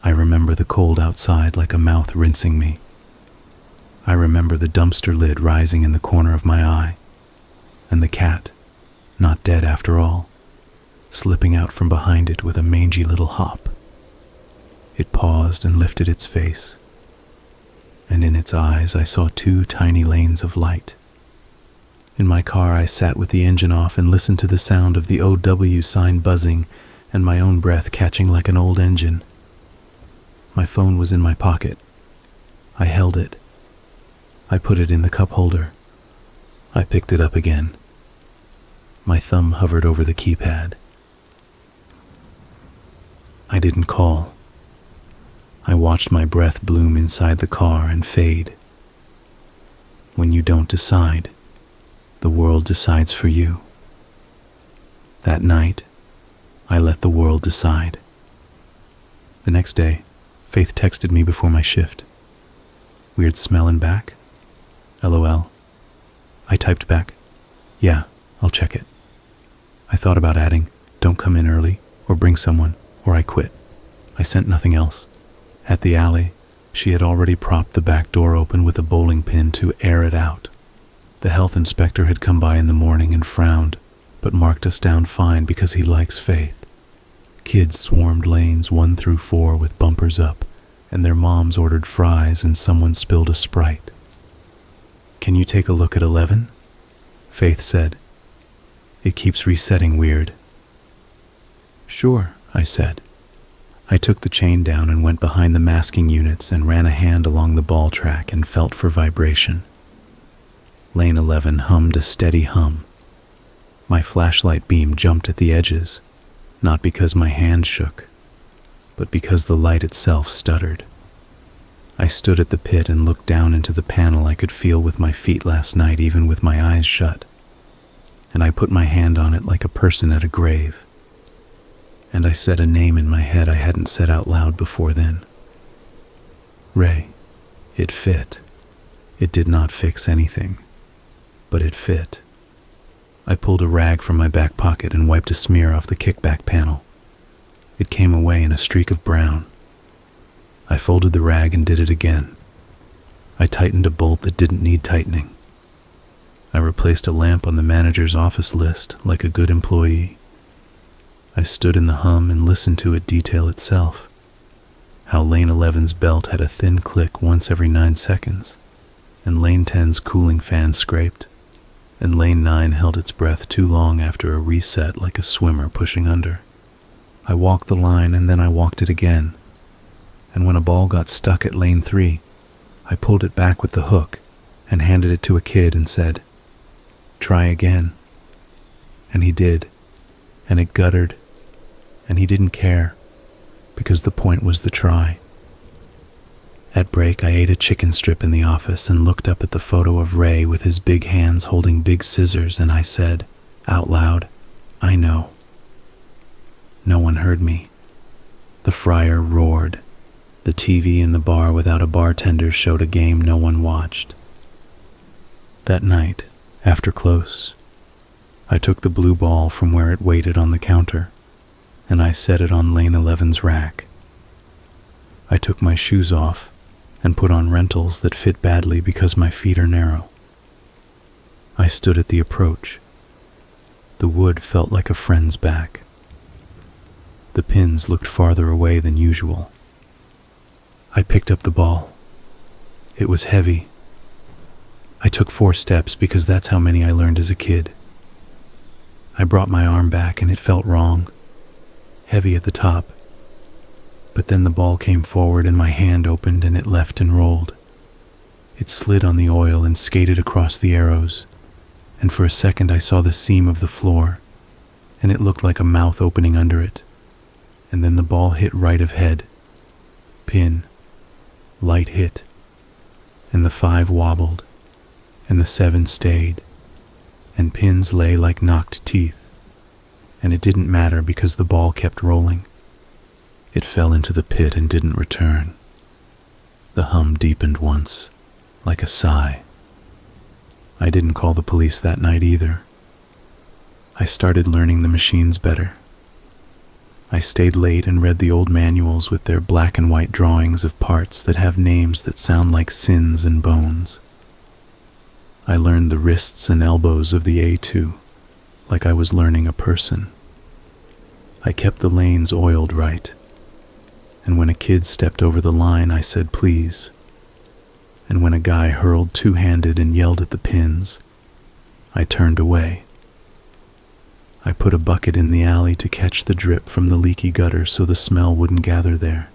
I remember the cold outside like a mouth rinsing me. I remember the dumpster lid rising in the corner of my eye, and the cat, not dead after all, slipping out from behind it with a mangy little hop. It paused and lifted its face, and in its eyes I saw 2 tiny lanes of light. In my car I sat with the engine off and listened to the sound of the OW sign buzzing and my own breath catching like an old engine. My phone was in my pocket. I held it. I put it in the cup holder. I picked it up again. My thumb hovered over the keypad. I didn't call. I watched my breath bloom inside the car and fade. When you don't decide, the world decides for you. That night, I let the world decide. The next day, Faith texted me before my shift. Weird smell in back? LOL. I typed back, yeah, I'll check it. I thought about adding, don't come in early, or bring someone, or I quit. I sent nothing else. At the alley, she had already propped the back door open with a bowling pin to air it out. The health inspector had come by in the morning and frowned, but marked us down fine because he likes Faith. Kids swarmed lanes 1 through 4 with bumpers up, and their moms ordered fries and someone spilled a Sprite. Can you take a look at 11? Faith said. It keeps resetting weird. Sure, I said. I took the chain down and went behind the masking units and ran a hand along the ball track and felt for vibration. Lane 11 hummed a steady hum. My flashlight beam jumped at the edges, not because my hand shook, but because the light itself stuttered. I stood at the pit and looked down into the panel I could feel with my feet last night even with my eyes shut, and I put my hand on it like a person at a grave. And I said a name in my head I hadn't said out loud before then. Ray. It fit. It did not fix anything, but it fit. I pulled a rag from my back pocket and wiped a smear off the kickback panel. It came away in a streak of brown. I folded the rag and did it again. I tightened a bolt that didn't need tightening. I replaced a lamp on the manager's office list like a good employee. I stood in the hum and listened to it detail itself. How Lane 11's belt had a thin click once every 9 seconds, and Lane 10's cooling fan scraped, and Lane 9 held its breath too long after a reset like a swimmer pushing under. I walked the line and then I walked it again. And when a ball got stuck at lane 3, I pulled it back with the hook and handed it to a kid and said, "Try again." And he did, and it guttered, and he didn't care, because the point was the try. At break, I ate a chicken strip in the office and looked up at the photo of Ray with his big hands holding big scissors, and I said, out loud, "I know." No one heard me. The fryer roared. The TV in the bar without a bartender showed a game no one watched. That night, after close, I took the blue ball from where it waited on the counter, and I set it on lane 11's rack. I took my shoes off and put on rentals that fit badly because my feet are narrow. I stood at the approach. The wood felt like a friend's back. The pins looked farther away than usual. I picked up the ball. It was heavy. I took 4 steps because that's how many I learned as a kid. I brought my arm back and it felt wrong, heavy at the top. But then the ball came forward and my hand opened and it left and rolled. It slid on the oil and skated across the arrows, and for a second I saw the seam of the floor, and it looked like a mouth opening under it. And then the ball hit right of head. Pin. Light hit. And the 5 wobbled, and the 7 stayed, and pins lay like knocked teeth. And it didn't matter because the ball kept rolling. It fell into the pit and didn't return. The hum deepened once, like a sigh. I didn't call the police that night either. I started learning the machines better. I stayed late and read the old manuals with their black and white drawings of parts that have names that sound like sins and bones. I learned the wrists and elbows of the A2, like I was learning a person. I kept the lanes oiled right, and when a kid stepped over the line, I said please. And when a guy hurled two-handed and yelled at the pins, I turned away. I put a bucket in the alley to catch the drip from the leaky gutter so the smell wouldn't gather there.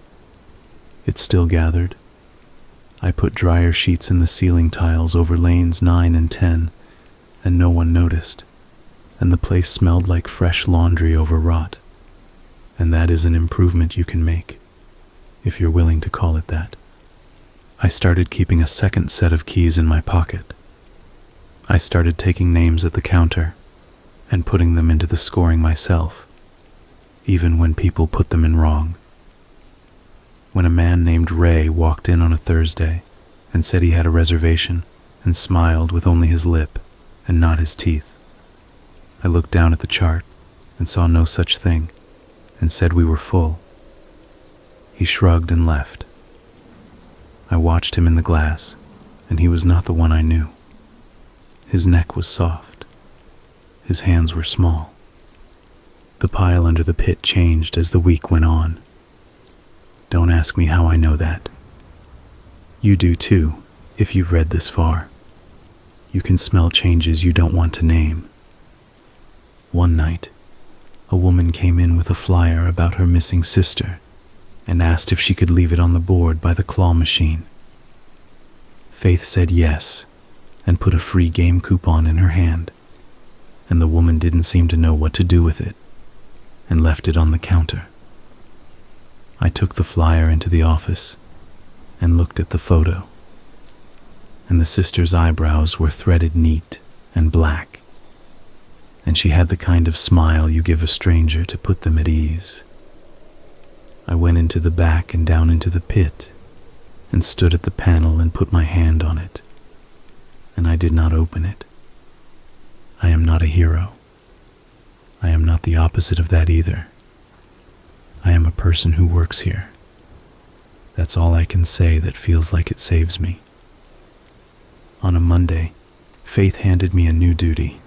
It still gathered. I put dryer sheets in the ceiling tiles over lanes 9 and 10, and no one noticed, and the place smelled like fresh laundry over rot. And that is an improvement you can make, if you're willing to call it that. I started keeping a second set of keys in my pocket. I started taking names at the counter and putting them into the scoring myself, even when people put them in wrong. When a man named Ray walked in on a Thursday and said he had a reservation and smiled with only his lip and not his teeth, I looked down at the chart and saw no such thing and said we were full. He shrugged and left. I watched him in the glass, and he was not the one I knew. His neck was soft. His hands were small. The pile under the pit changed as the week went on. Don't ask me how I know that. You do too, if you've read this far. You can smell changes you don't want to name. One night, a woman came in with a flyer about her missing sister and asked if she could leave it on the board by the claw machine. Faith said yes and put a free game coupon in her hand, and the woman didn't seem to know what to do with it and left it on the counter. I took the flyer into the office and looked at the photo, and the sister's eyebrows were threaded neat and black, and she had the kind of smile you give a stranger to put them at ease. I went into the back and down into the pit and stood at the panel and put my hand on it, and I did not open it. I am not a hero. I am not the opposite of that either. I am a person who works here. That's all I can say that feels like it saves me. On a Monday, Faith handed me a new duty.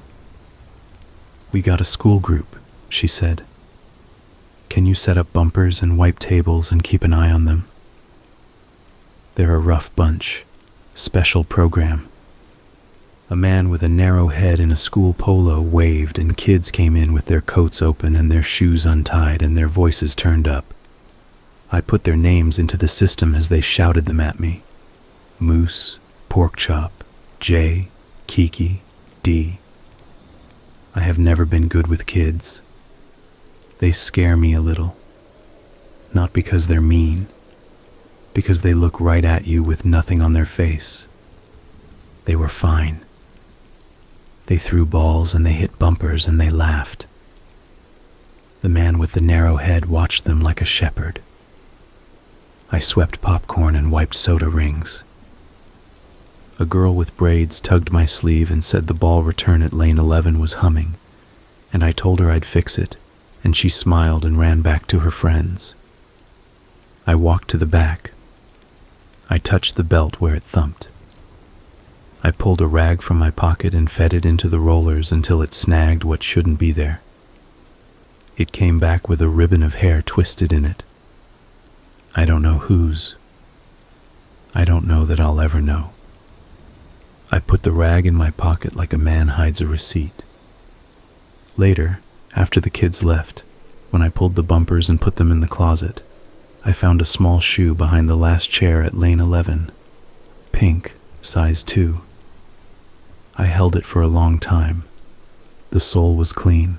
"We got a school group," she said. "Can you set up bumpers and wipe tables and keep an eye on them? They're a rough bunch. Special program. A man with a narrow head in a school polo waved, and kids came in with their coats open and their shoes untied and their voices turned up. I put their names into the system as they shouted them at me. Moose, Porkchop, Jay, Kiki, D. I have never been good with kids. They scare me a little. Not because they're mean, because they look right at you with nothing on their face. They were fine. They threw balls and they hit bumpers and they laughed. The man with the narrow head watched them like a shepherd. I swept popcorn and wiped soda rings. A girl with braids tugged my sleeve and said the ball return at lane 11 was humming, and I told her I'd fix it, and she smiled and ran back to her friends. I walked to the back. I touched the belt where it thumped. I pulled a rag from my pocket and fed it into the rollers until it snagged what shouldn't be there. It came back with a ribbon of hair twisted in it. I don't know whose. I don't know that I'll ever know. I put the rag in my pocket like a man hides a receipt. Later, after the kids left, when I pulled the bumpers and put them in the closet, I found a small shoe behind the last chair at lane 11. Pink, size 2. I held it for a long time. The sole was clean.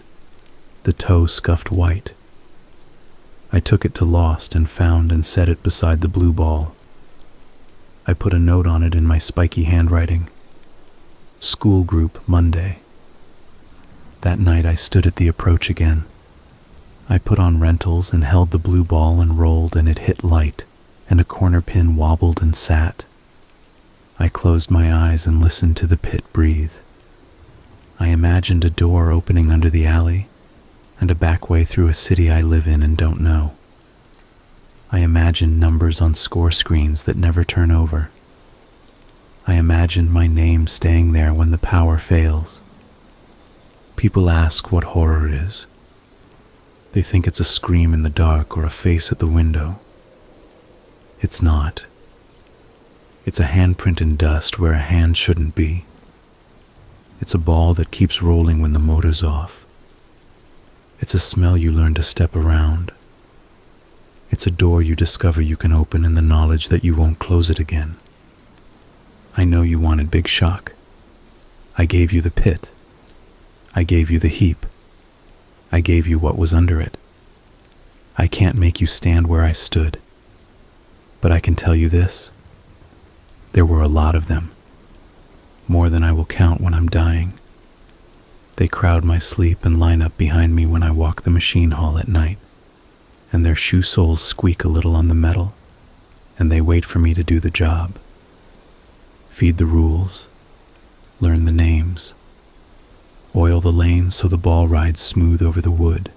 The toe scuffed white. I took it to Lost and found and set it beside the blue ball. I put a note on it in my spiky handwriting. School group Monday. That night I stood at the approach again. I put on rentals and held the blue ball and rolled, and it hit light, and a corner pin wobbled and sat. I closed my eyes and listened to the pit breathe. I imagined a door opening under the alley, and a back way through a city I live in and don't know. I imagined numbers on score screens that never turn over. I imagined my name staying there when the power fails. People ask what horror is. They think it's a scream in the dark or a face at the window. It's not. It's a handprint in dust where a hand shouldn't be. It's a ball that keeps rolling when the motor's off. It's a smell you learn to step around. It's a door you discover you can open in the knowledge that you won't close it again. I know you wanted Big Shock. I gave you the pit. I gave you the heap. I gave you what was under it. I can't make you stand where I stood. But I can tell you this. There were a lot of them. More than I will count when I'm dying. They crowd my sleep and line up behind me when I walk the machine hall at night, and their shoe soles squeak a little on the metal, and they wait for me to do the job. Feed the rules, learn the names, oil the lanes so the ball rides smooth over the wood,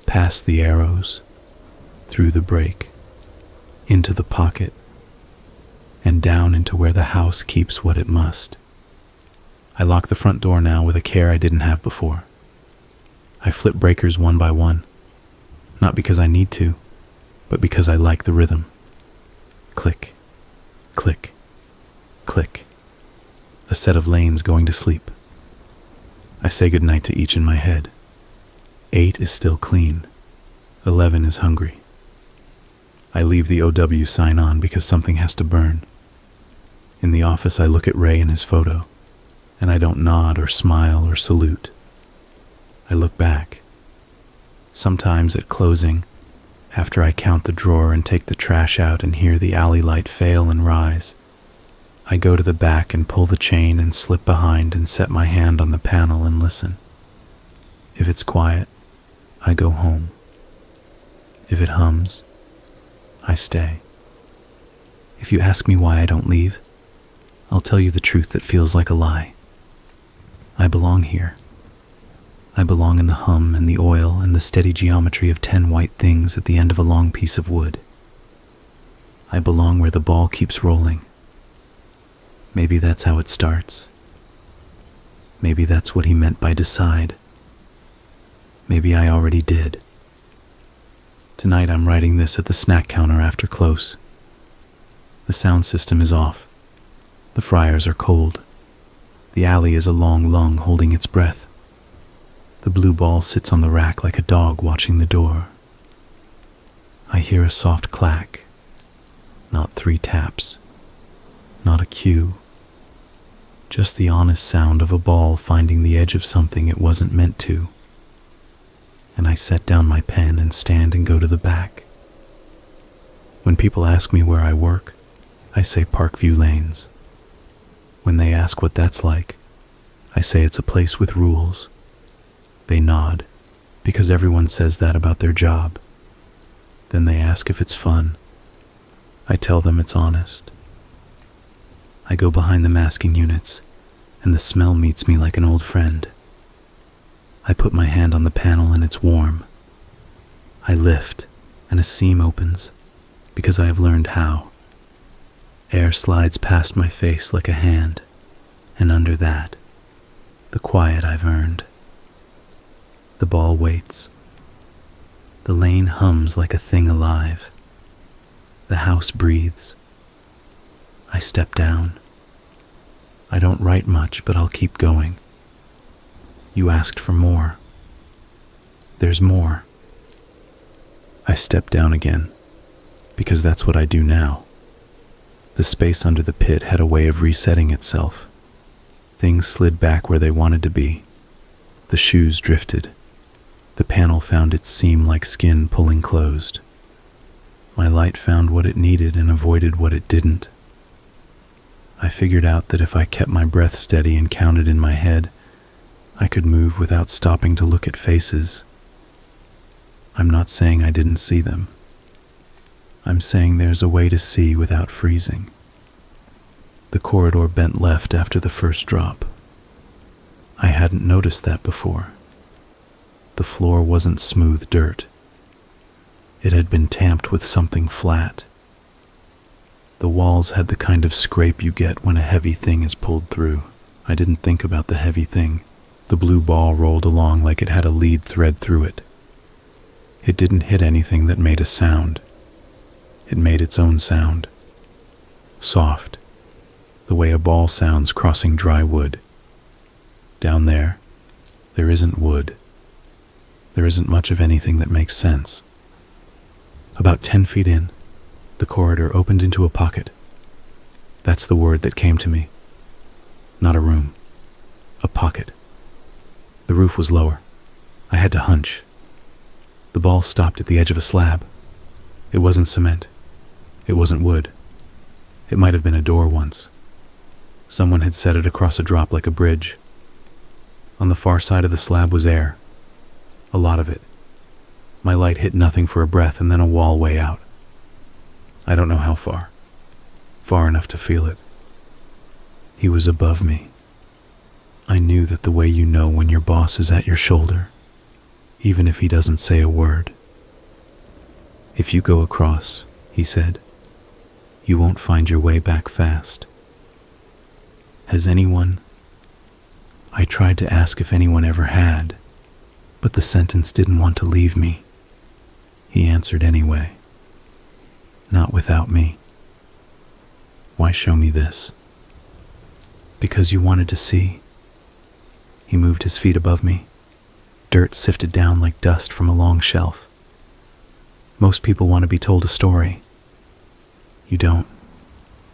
past the arrows, through the break, into the pocket, and down into where the house keeps what it must. I lock the front door now with a care I didn't have before. I flip breakers one by one, not because I need to, but because I like the rhythm. Click, click, click. A set of lanes going to sleep. I say goodnight to each in my head. 8 is still clean. 11 is hungry. I leave the OW sign on because something has to burn. In the office, I look at Ray and his photo, and I don't nod or smile or salute. I look back. Sometimes at closing, after I count the drawer and take the trash out and hear the alley light fail and rise, I go to the back and pull the chain and slip behind and set my hand on the panel and listen. If it's quiet, I go home. If it hums, I stay. If you ask me why I don't leave, I'll tell you the truth that feels like a lie. I belong here. I belong in the hum and the oil and the steady geometry of 10 white things at the end of a long piece of wood. I belong where the ball keeps rolling. Maybe that's how it starts. Maybe that's what he meant by decide. Maybe I already did. Tonight I'm writing this at the snack counter after close. The sound system is off. The fryers are cold. The alley is a long lung holding its breath. The blue ball sits on the rack like a dog watching the door. I hear a soft clack, not 3 taps, not a cue, just the honest sound of a ball finding the edge of something it wasn't meant to. And I set down my pen and stand and go to the back. When people ask me where I work, I say Parkview Lanes. When they ask what that's like, I say it's a place with rules. They nod, because everyone says that about their job. Then they ask if it's fun. I tell them it's honest. I go behind the masking units, and the smell meets me like an old friend. I put my hand on the panel and it's warm. I lift, and a seam opens, because I have learned how. Air slides past my face like a hand, and under that, the quiet I've earned. The ball waits. The lane hums like a thing alive. The house breathes. I step down. I don't write much, but I'll keep going. You asked for more. There's more. I step down again, because that's what I do now. The space under the pit had a way of resetting itself. Things slid back where they wanted to be. The shoes drifted. The panel found its seam like skin pulling closed. My light found what it needed and avoided what it didn't. I figured out that if I kept my breath steady and counted in my head, I could move without stopping to look at faces. I'm not saying I didn't see them. I'm saying there's a way to see without freezing. The corridor bent left after the first drop. I hadn't noticed that before. The floor wasn't smooth dirt. It had been tamped with something flat. The walls had the kind of scrape you get when a heavy thing is pulled through. I didn't think about the heavy thing. The blue ball rolled along like it had a lead thread through it. It didn't hit anything that made a sound. It made its own sound. Soft, the way a ball sounds crossing dry wood. Down there isn't wood. There isn't much of anything that makes sense. About 10 feet in, the corridor opened into a pocket. That's the word that came to me. Not a room. A pocket. The roof was lower. I had to hunch. The ball stopped at the edge of a slab. It wasn't cement. It wasn't wood. It might have been a door once. Someone had set it across a drop like a bridge. On the far side of the slab was air. A lot of it. My light hit nothing for a breath and then a wall way out. I don't know how far. Far enough to feel it. He was above me. I knew that the way you know when your boss is at your shoulder, even if he doesn't say a word. If you go across, he said, you won't find your way back fast. Has anyone? I tried to ask if anyone ever had, but the sentence didn't want to leave me. He answered anyway. Not without me. Why show me this? Because you wanted to see. He moved his feet above me. Dirt sifted down like dust from a long shelf. Most people want to be told a story. You don't.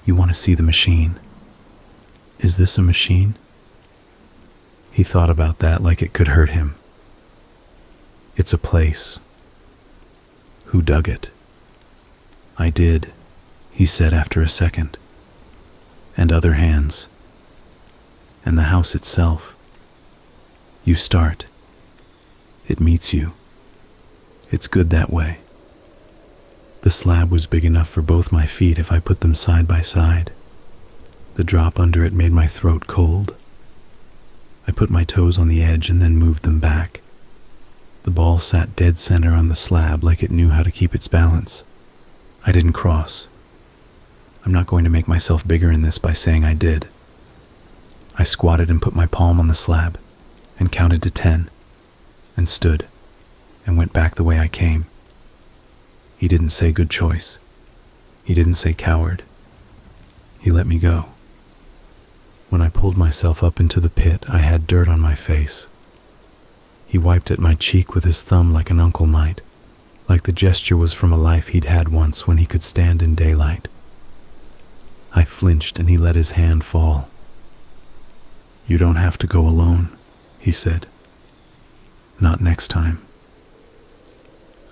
You want to see the machine. Is this a machine? He thought about that like it could hurt him. It's a place. Who dug it? I did, he said after a second. And other hands. And the house itself. You start. It meets you. It's good that way. The slab was big enough for both my feet if I put them side by side. The drop under it made my throat cold. I put my toes on the edge and then moved them back. The ball sat dead center on the slab like it knew how to keep its balance. I didn't cross. I'm not going to make myself bigger in this by saying I did. I squatted and put my palm on the slab and counted to 10 and stood and went back the way I came. He didn't say good choice. He didn't say coward. He let me go. When I pulled myself up into the pit, I had dirt on my face. He wiped at my cheek with his thumb like an uncle might, like the gesture was from a life he'd had once when he could stand in daylight. I flinched and he let his hand fall. "You don't have to go alone," he said. "Not next time."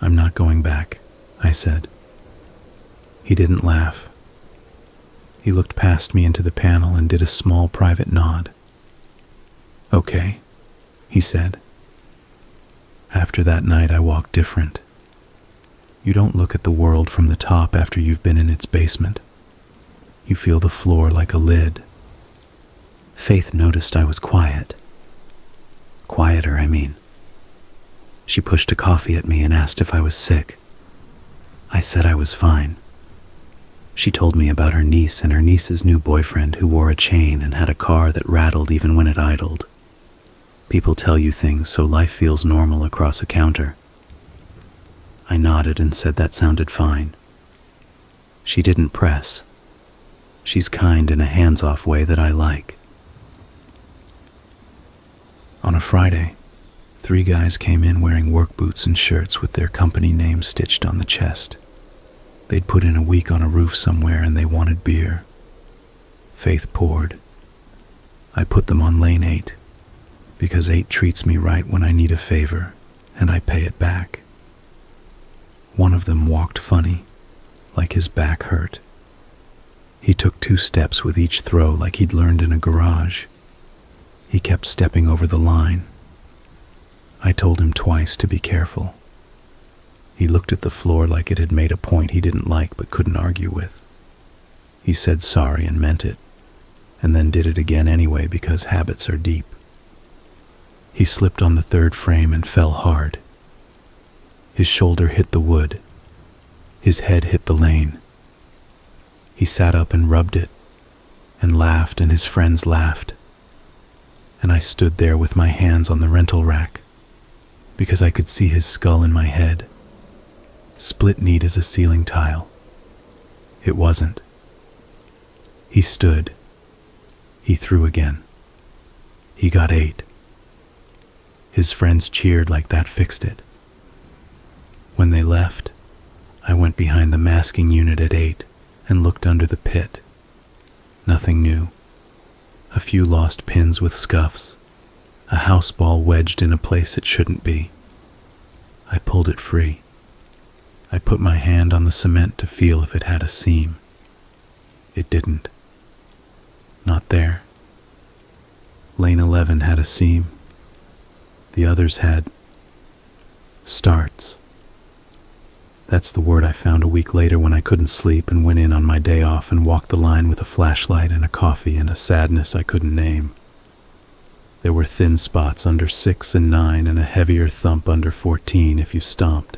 "I'm not going back," I said. He didn't laugh. He looked past me into the panel and did a small private nod. "Okay," he said. After that night, I walked different. You don't look at the world from the top after you've been in its basement. You feel the floor like a lid. Faith noticed I was quiet. Quieter, I mean. She pushed a coffee at me and asked if I was sick. I said I was fine. She told me about her niece and her niece's new boyfriend who wore a chain and had a car that rattled even when it idled. People tell you things so life feels normal across a counter. I nodded and said that sounded fine. She didn't press. She's kind in a hands-off way that I like. On a Friday, 3 guys came in wearing work boots and shirts with their company names stitched on the chest. They'd put in a week on a roof somewhere and they wanted beer. Faith poured. I put them on lane 8, because 8 treats me right when I need a favor, and I pay it back. One of them walked funny, like his back hurt. He took 2 steps with each throw like he'd learned in a garage. He kept stepping over the line. I told him twice to be careful. He looked at the floor like it had made a point he didn't like but couldn't argue with. He said sorry and meant it, and then did it again anyway because habits are deep. He slipped on the 3rd frame and fell hard. His shoulder hit the wood. His head hit the lane. He sat up and rubbed it, and laughed, and his friends laughed. And I stood there with my hands on the rental rack, because I could see his skull in my head, split neat as a ceiling tile. It wasn't. He stood. He threw again. He got 8. His friends cheered like that fixed it. When they left, I went behind the masking unit at 8 and looked under the pit. Nothing new. A few lost pins with scuffs. A house ball wedged in a place it shouldn't be. I pulled it free. I put my hand on the cement to feel if it had a seam. It didn't. Not there. Lane 11 had a seam. The others had starts. That's the word I found a week later when I couldn't sleep and went in on my day off and walked the line with a flashlight and a coffee and a sadness I couldn't name. There were thin spots under 6 and 9 and a heavier thump under 14 if you stomped.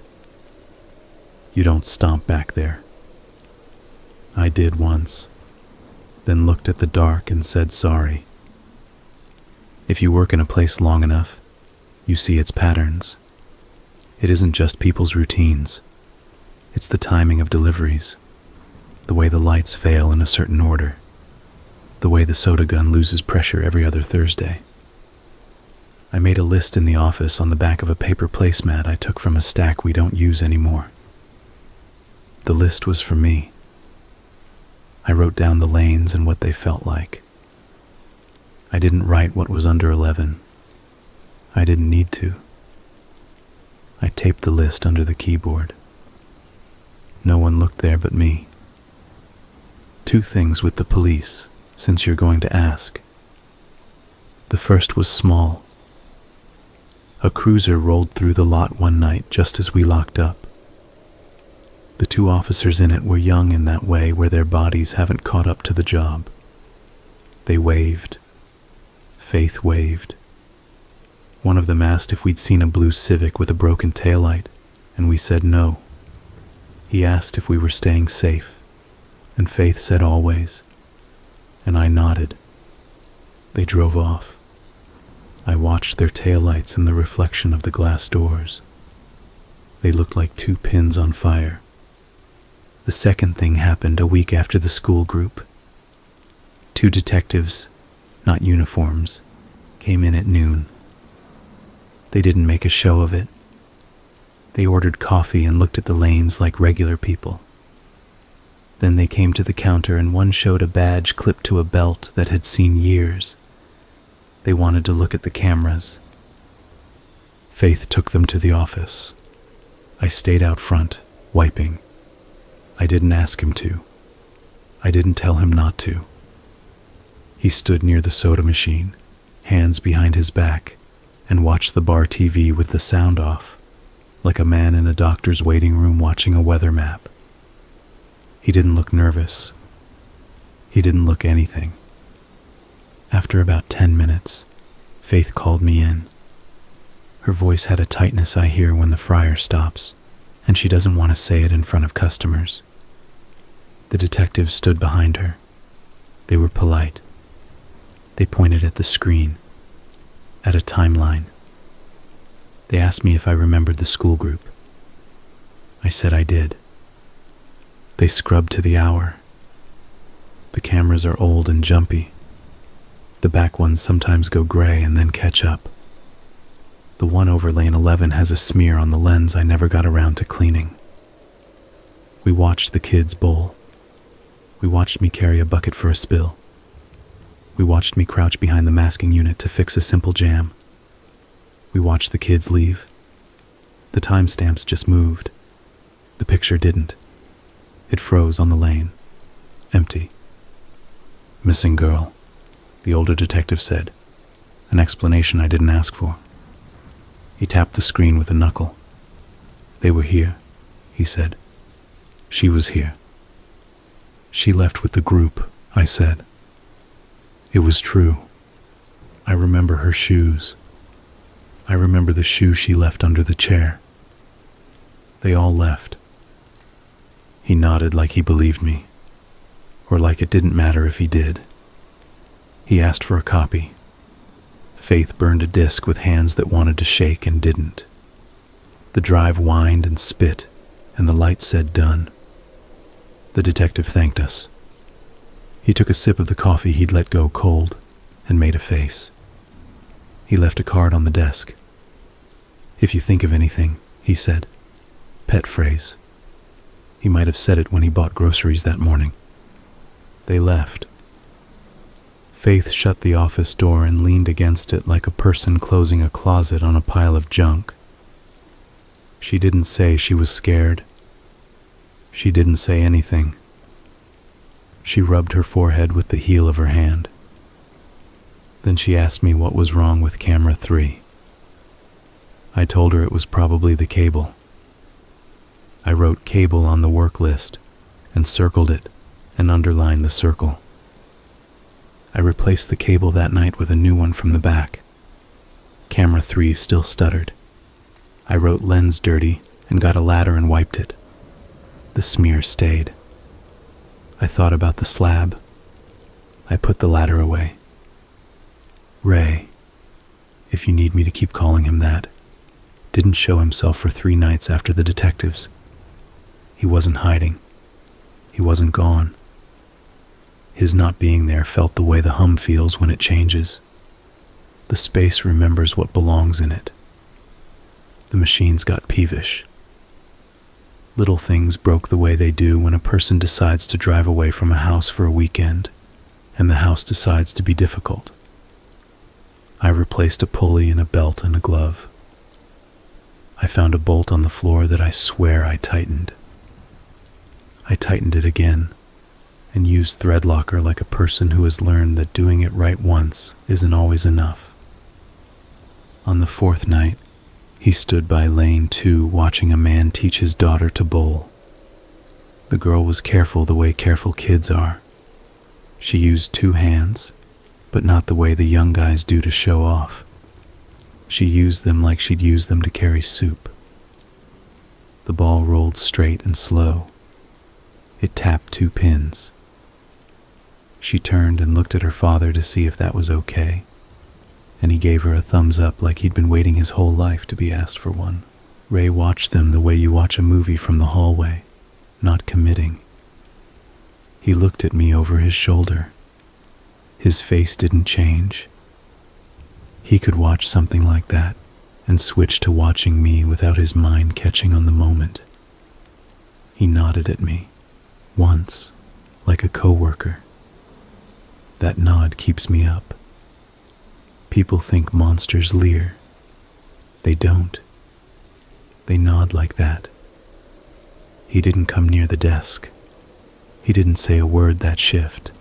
You don't stomp back there. I did once, then looked at the dark and said sorry. If you work in a place long enough, you see its patterns. It isn't just people's routines. It's the timing of deliveries, the way the lights fail in a certain order, the way the soda gun loses pressure every other Thursday. I made a list in the office on the back of a paper placemat I took from a stack we don't use anymore. The list was for me. I wrote down the lanes and what they felt like. I didn't write what was under 11. I didn't need to. I taped the list under the keyboard. No one looked there but me. 2 things with the police, since you're going to ask. The first was small. A cruiser rolled through the lot one night just as we locked up. The 2 officers in it were young in that way where their bodies haven't caught up to the job. They waved. Faith waved. One of them asked if we'd seen a blue Civic with a broken taillight, and we said no. He asked if we were staying safe, and Faith said always, and I nodded. They drove off. I watched their taillights in the reflection of the glass doors. They looked like 2 pins on fire. The second thing happened a week after the school group. 2 detectives, not uniforms, came in at noon. They didn't make a show of it. They ordered coffee and looked at the lanes like regular people. Then they came to the counter and one showed a badge clipped to a belt that had seen years. They wanted to look at the cameras. Faith took them to the office. I stayed out front, wiping. I didn't ask him to. I didn't tell him not to. He stood near the soda machine, hands behind his back, and watched the bar TV with the sound off, like a man in a doctor's waiting room watching a weather map. He didn't look nervous. He didn't look anything. After about 10 minutes, Faith called me in. Her voice had a tightness I hear when the fryer stops, and she doesn't want to say it in front of customers. The detectives stood behind her. They were polite. They pointed at the screen, at a timeline. They asked me if I remembered the school group. I said I did. They scrubbed to the hour. The cameras are old and jumpy. The back ones sometimes go gray and then catch up. The one over lane 11 has a smear on the lens I never got around to cleaning. We watched the kids bowl. We watched me carry a bucket for a spill. We watched me crouch behind the masking unit to fix a simple jam. We watched the kids leave. The timestamps just moved. The picture didn't. It froze on the lane. Empty. Missing girl, the older detective said. An explanation I didn't ask for. He tapped the screen with a knuckle. They were here, he said. She was here. She left with the group, I said. It was true. I remember her shoes. I remember the shoe she left under the chair. They all left. He nodded like he believed me, or like it didn't matter if he did. He asked for a copy. Faith burned a disc with hands that wanted to shake and didn't. The drive whined and spit, and the light said done. The detective thanked us. He took a sip of the coffee he'd let go cold and made a face. He left a card on the desk. If you think of anything, he said. Pet phrase. He might have said it when he bought groceries that morning. They left. Faith shut the office door and leaned against it like a person closing a closet on a pile of junk. She didn't say she was scared. She didn't say anything. She rubbed her forehead with the heel of her hand. Then she asked me what was wrong with camera 3. I told her it was probably the cable. I wrote cable on the work list and circled it and underlined the circle. I replaced the cable that night with a new one from the back. Camera 3 still stuttered. I wrote lens dirty and got a ladder and wiped it. The smear stayed. I thought about the slab. I put the ladder away. Ray, if you need me to keep calling him that, didn't show himself for 3 nights after the detectives. He wasn't hiding. He wasn't gone. His not being there felt the way the hum feels when it changes. The space remembers what belongs in it. The machines got peevish. Little things broke the way they do when a person decides to drive away from a house for a weekend, and the house decides to be difficult. I replaced a pulley and a belt and a glove. I found a bolt on the floor that I swear I tightened. I tightened it again, and used thread locker like a person who has learned that doing it right once isn't always enough. On the 4th night, he stood by lane 2 watching a man teach his daughter to bowl. The girl was careful the way careful kids are. She used 2 hands, but not the way the young guys do to show off. She used them like she'd use them to carry soup. The ball rolled straight and slow. It tapped 2 pins. She turned and looked at her father to see if that was okay, and he gave her a thumbs up like he'd been waiting his whole life to be asked for one. Ray watched them the way you watch a movie from the hallway, not committing. He looked at me over his shoulder. His face didn't change. He could watch something like that and switch to watching me without his mind catching on the moment. He nodded at me, once, like a coworker. That nod keeps me up. People think monsters leer. They don't. They nod like that. He didn't come near the desk. He didn't say a word that shift.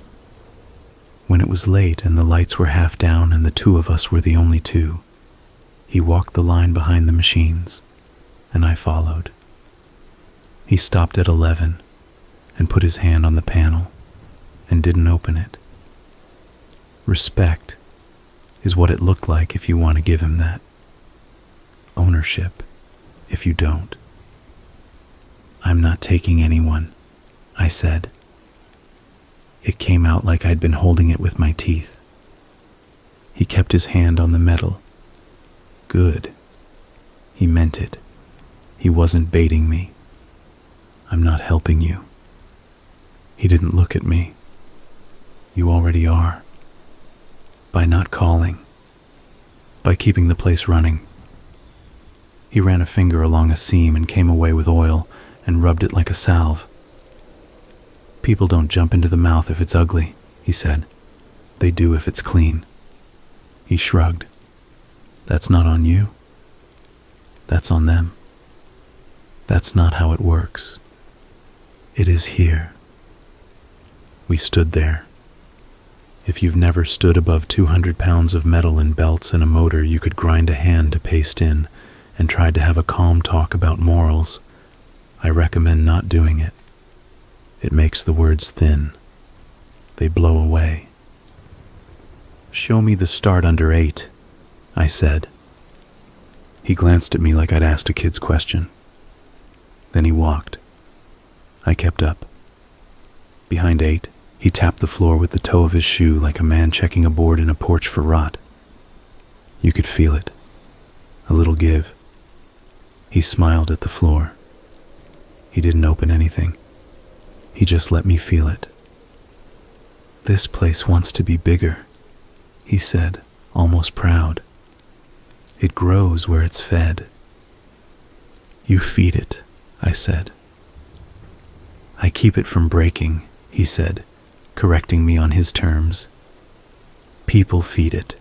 When it was late and the lights were half down and the two of us were the only two, he walked the line behind the machines, and I followed. He stopped at 11 and put his hand on the panel and didn't open it. Respect is what it looked like if you want to give him that. Ownership if you don't. "I'm not taking anyone," I said. It came out like I'd been holding it with my teeth. He kept his hand on the metal. Good. He meant it. He wasn't baiting me. "I'm not helping you." He didn't look at me. "You already are. By not calling. By keeping the place running." He ran a finger along a seam and came away with oil and rubbed it like a salve. "People don't jump into the mouth if it's ugly," he said. "They do if it's clean." He shrugged. "That's not on you. That's on them. That's not how it works. It is here." We stood there. If you've never stood above 200 pounds of metal in belts and a motor you could grind a hand to paste in and tried to have a calm talk about morals, I recommend not doing it. It makes the words thin. They blow away. "Show me the start under 8, I said. He glanced at me like I'd asked a kid's question. Then he walked. I kept up. Behind 8, he tapped the floor with the toe of his shoe like a man checking a board in a porch for rot. You could feel it. A little give. He smiled at the floor. He didn't open anything. He just let me feel it. "This place wants to be bigger," he said, almost proud. "It grows where it's fed." "You feed it," I said. "I keep it from breaking," he said, correcting me on his terms. "People feed it.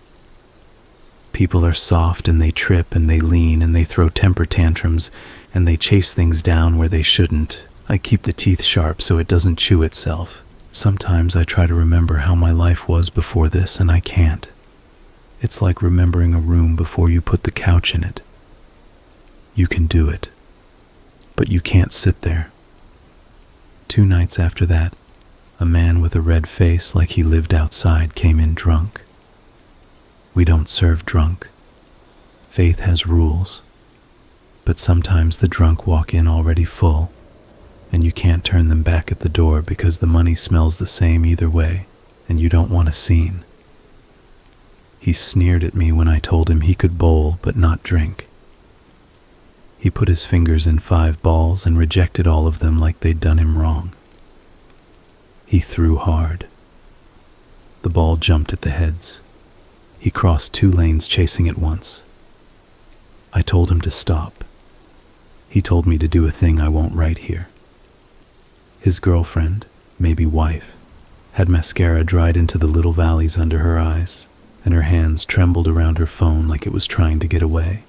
People are soft and they trip and they lean and they throw temper tantrums and they chase things down where they shouldn't. I keep the teeth sharp so it doesn't chew itself. Sometimes I try to remember how my life was before this and I can't. It's like remembering a room before you put the couch in it. You can do it, but you can't sit there." 2 nights after that, a man with a red face like he lived outside came in drunk. We don't serve drunk. Faith has rules. But sometimes the drunk walk in already full, and you can't turn them back at the door because the money smells the same either way, and you don't want a scene. He sneered at me when I told him he could bowl but not drink. He put his fingers in 5 balls and rejected all of them like they'd done him wrong. He threw hard. The ball jumped at the heads. He crossed 2 lanes chasing it once. I told him to stop. He told me to do a thing I won't write here. His girlfriend, maybe wife, had mascara dried into the little valleys under her eyes, and her hands trembled around her phone like it was trying to get away.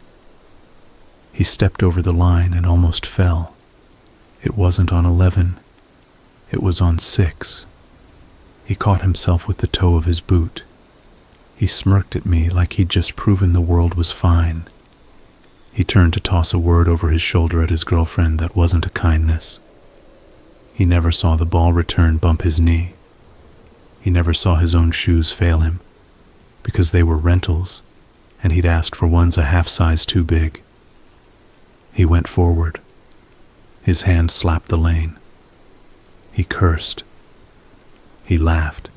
He stepped over the line and almost fell. It wasn't on 11. It was on 6. He caught himself with the toe of his boot. He smirked at me like he'd just proven the world was fine. He turned to toss a word over his shoulder at his girlfriend that wasn't a kindness. He never saw the ball return bump his knee. He never saw his own shoes fail him, because they were rentals, and he'd asked for ones a half size too big. He went forward. His hand slapped the lane. He cursed. He laughed.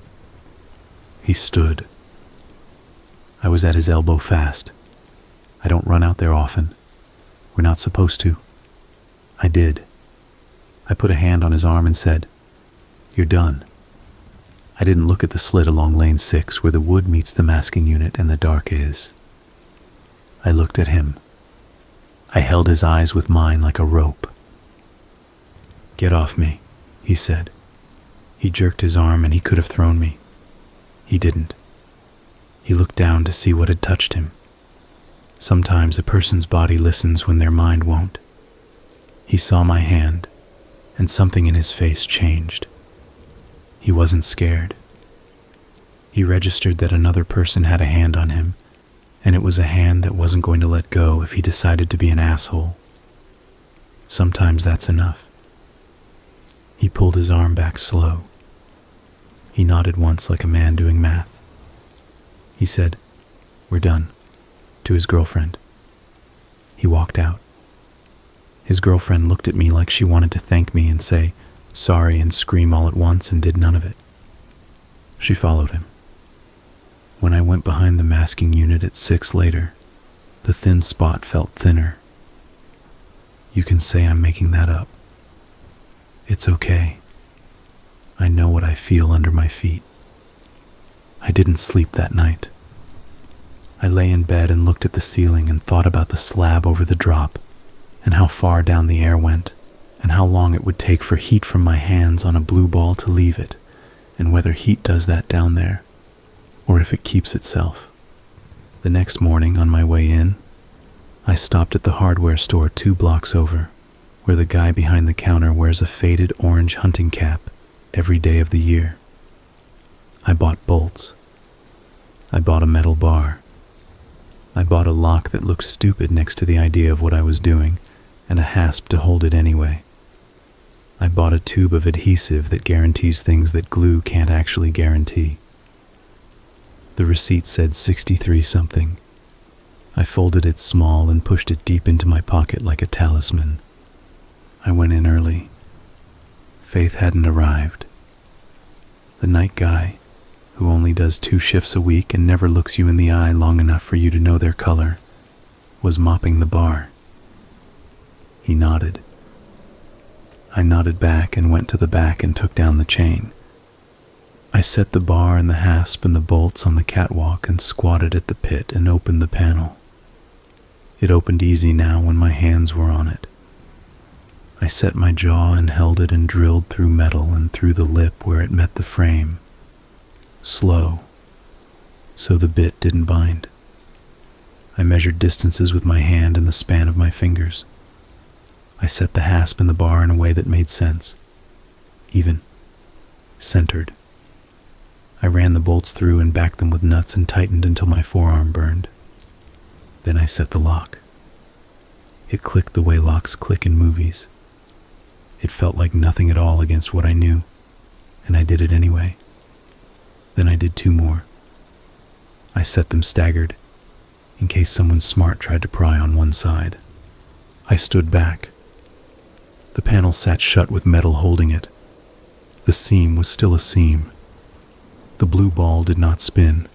He stood. I was at his elbow fast. I don't run out there often. We're not supposed to. I did. I put a hand on his arm and said, "You're done." I didn't look at the slit along lane 6 where the wood meets the masking unit and the dark is. I looked at him. I held his eyes with mine like a rope. "Get off me," he said. He jerked his arm and he could have thrown me. He didn't. He looked down to see what had touched him. Sometimes a person's body listens when their mind won't. He saw my hand, and something in his face changed. He wasn't scared. He registered that another person had a hand on him, and it was a hand that wasn't going to let go if he decided to be an asshole. Sometimes that's enough. He pulled his arm back slow. He nodded once like a man doing math. He said, "We're done," to his girlfriend. He walked out. His girlfriend looked at me like she wanted to thank me and say sorry and scream all at once and did none of it. She followed him. When I went behind the masking unit at 6 later, the thin spot felt thinner. You can say I'm making that up. It's okay. I know what I feel under my feet. I didn't sleep that night. I lay in bed and looked at the ceiling and thought about the slab over the drop and how far down the air went and how long it would take for heat from my hands on a blue ball to leave it and whether heat does that down there or if it keeps itself. The next morning on my way in, I stopped at the hardware store 2 blocks over where the guy behind the counter wears a faded orange hunting cap every day of the year. I bought bolts. I bought a metal bar. I bought a lock that looked stupid next to the idea of what I was doing, and a hasp to hold it anyway. I bought a tube of adhesive that guarantees things that glue can't actually guarantee. The receipt said 63 something. I folded it small and pushed it deep into my pocket like a talisman. I went in early. Faith hadn't arrived. The night guy, who only does 2 shifts a week and never looks you in the eye long enough for you to know their color, was mopping the bar. He nodded. I nodded back and went to the back and took down the chain. I set the bar and the hasp and the bolts on the catwalk and squatted at the pit and opened the panel. It opened easy now when my hands were on it. I set my jaw and held it and drilled through metal and through the lip where it met the frame. Slow, so the bit didn't bind. I measured distances with my hand and the span of my fingers. I set the hasp in the bar in a way that made sense. Even. Centered. I ran the bolts through and backed them with nuts and tightened until my forearm burned. Then I set the lock. It clicked the way locks click in movies. It felt like nothing at all against what I knew, and I did it anyway. Then I did 2 more. I set them staggered, in case someone smart tried to pry on one side. I stood back. The panel sat shut with metal holding it. The seam was still a seam. The blue ball did not spin.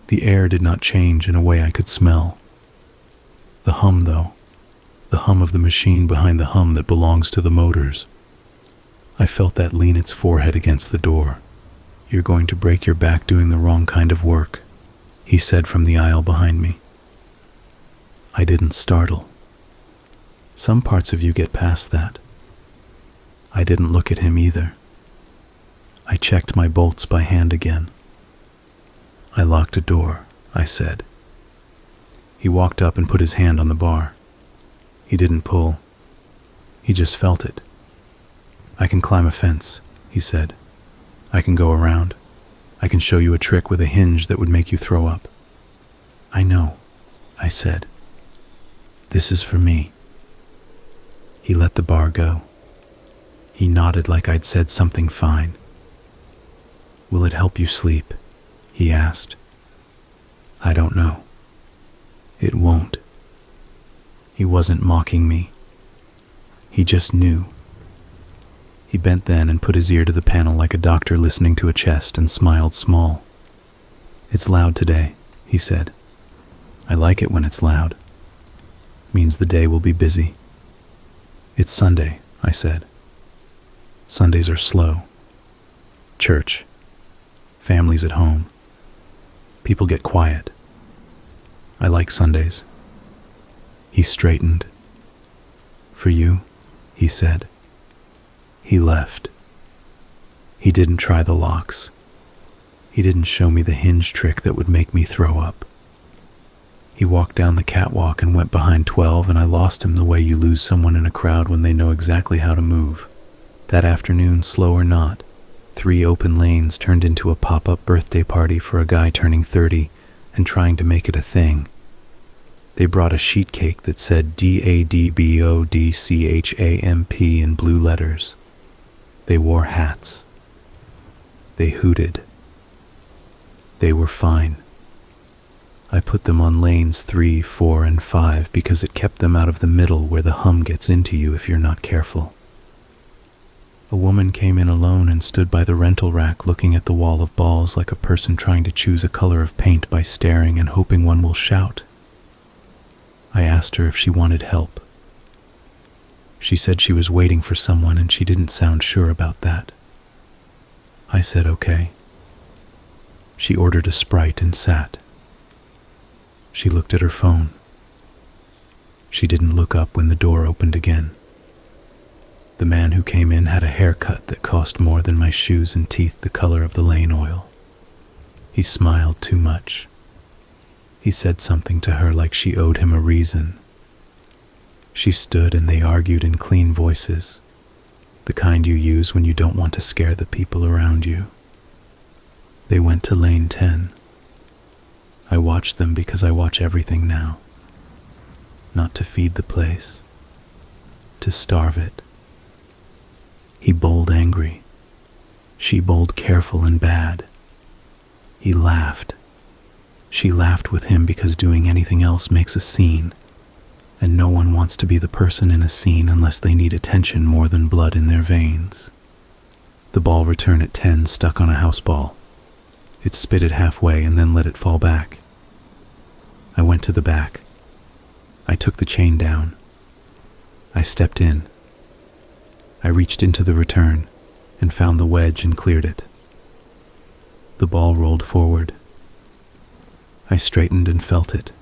The air did not change in a way I could smell. The hum, though, the hum of the machine behind the hum that belongs to the motors. I felt that lean its forehead against the door. "You're going to break your back doing the wrong kind of work," he said from the aisle behind me. I didn't startle. Some parts of you get past that. I didn't look at him either. I checked my bolts by hand again. "I locked a door," I said. He walked up and put his hand on the bar. He didn't pull. He just felt it. "I can climb a fence," he said. "I can go around. I can show you a trick with a hinge that would make you throw up." "I know," I said. "This is for me." He let the bar go. He nodded like I'd said something fine. "Will it help you sleep?" he asked. "I don't know." "It won't." He wasn't mocking me. He just knew. He bent then and put his ear to the panel like a doctor listening to a chest and smiled small. "It's loud today," he said. "I like it when it's loud. Means the day will be busy." "It's Sunday," I said. "Sundays are slow." "Church," Families at home. People get quiet. I like Sundays. He straightened. For you, he said. He left. He didn't try the locks. He didn't show me the hinge trick that would make me throw up. He walked down the catwalk and went behind 12, and I lost him the way you lose someone in a crowd when they know exactly how to move. That afternoon, slow or not, 3 open lanes turned into a pop-up birthday party for a guy turning 30 and trying to make it a thing. They brought a sheet cake that said DADBODCHAMP in blue letters. They wore hats. They hooted. They were fine. I put them on lanes 3, 4, and 5 because it kept them out of the middle where the hum gets into you if you're not careful. A woman came in alone and stood by the rental rack looking at the wall of balls like a person trying to choose a color of paint by staring and hoping one will shout. I asked her if she wanted help. She said she was waiting for someone and she didn't sound sure about that. I said okay. She ordered a Sprite and sat. She looked at her phone. She didn't look up when the door opened again. The man who came in had a haircut that cost more than my shoes and teeth the color of the lane oil. He smiled too much. He said something to her like she owed him a reason. She stood and they argued in clean voices, the kind you use when you don't want to scare the people around you. They went to lane 10. I watched them because I watch everything now. Not to feed the place, to starve it. He bowled angry. She bowled careful and bad. He laughed. She laughed with him because doing anything else makes a scene, and no one wants to be the person in a scene unless they need attention more than blood in their veins. The ball return at 10 stuck on a house ball. It spitted halfway and then let it fall back. I went to the back. I took the chain down. I stepped in. I reached into the return and found the wedge and cleared it. The ball rolled forward. I straightened and felt it.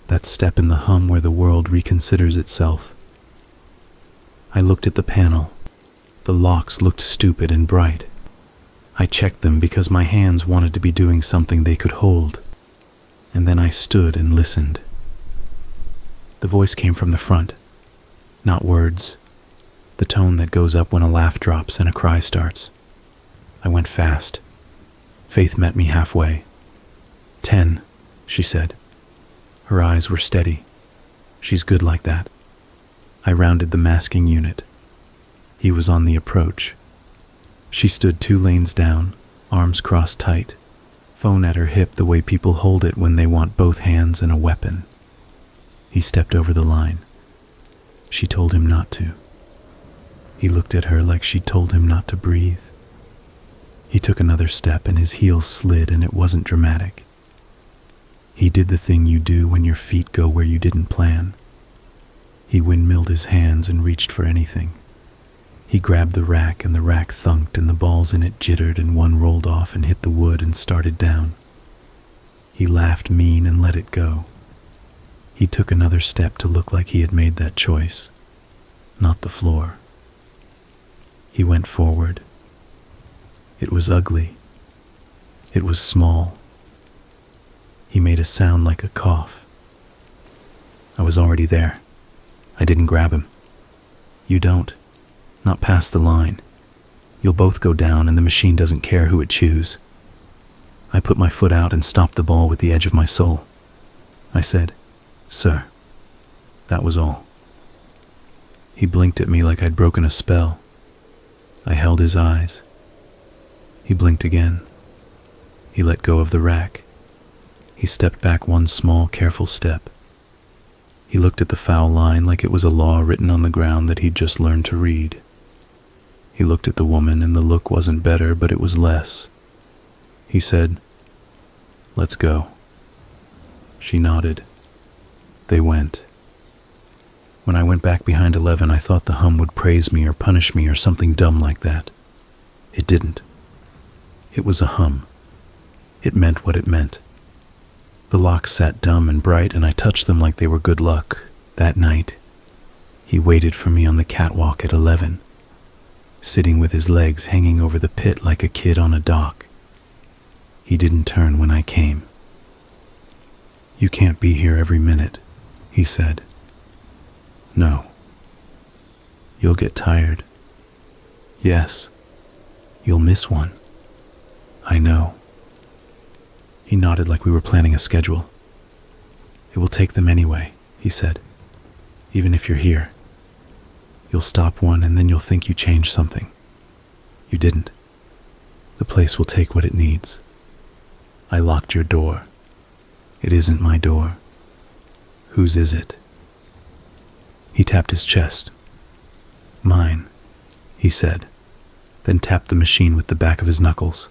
That step in the hum where the world reconsiders itself. I looked at the panel. The locks looked stupid and bright. I checked them because my hands wanted to be doing something they could hold. And then I stood and listened. The voice came from the front. Not words. The tone that goes up when a laugh drops and a cry starts. I went fast. Faith met me halfway. 10, she said. Her eyes were steady. She's good like that. I rounded the masking unit. He was on the approach. She stood 2 lanes down, arms crossed tight, phone at her hip the way people hold it when they want both hands and a weapon. He stepped over the line. She told him not to. He looked at her like she'd told him not to breathe. He took another step and his heels slid and it wasn't dramatic. He did the thing you do when your feet go where you didn't plan. He windmilled his hands and reached for anything. He grabbed the rack and the rack thunked and the balls in it jittered and one rolled off and hit the wood and started down. He laughed mean and let it go. He took another step to look like he had made that choice, not the floor. He went forward. It was ugly. It was small. He made a sound like a cough. I was already there. I didn't grab him. You don't. Not past the line. You'll both go down and the machine doesn't care who it chews. I put my foot out and stopped the ball with the edge of my sole. I said, "Sir." That was all. He blinked at me like I'd broken a spell. I held his eyes. He blinked again. He let go of the rack. He stepped back one small, careful step. He looked at the foul line like it was a law written on the ground that he'd just learned to read. He looked at the woman and the look wasn't better, but it was less. He said, "Let's go." She nodded. They went. When I went back behind 11, I thought the hum would praise me or punish me or something dumb like that. It didn't. It was a hum. It meant what it meant. The locks sat dumb and bright, and I touched them like they were good luck. That night, he waited for me on the catwalk at 11, sitting with his legs hanging over the pit like a kid on a dock. He didn't turn when I came. "You can't be here every minute," he said. "No. You'll get tired." "Yes. You'll miss one." "I know." He nodded like we were planning a schedule. "It will take them anyway," he said. "Even if you're here. You'll stop one and then you'll think you changed something. You didn't. The place will take what it needs. I locked your door. It isn't my door. Whose is it?" He tapped his chest. "Mine," he said, then tapped the machine with the back of his knuckles.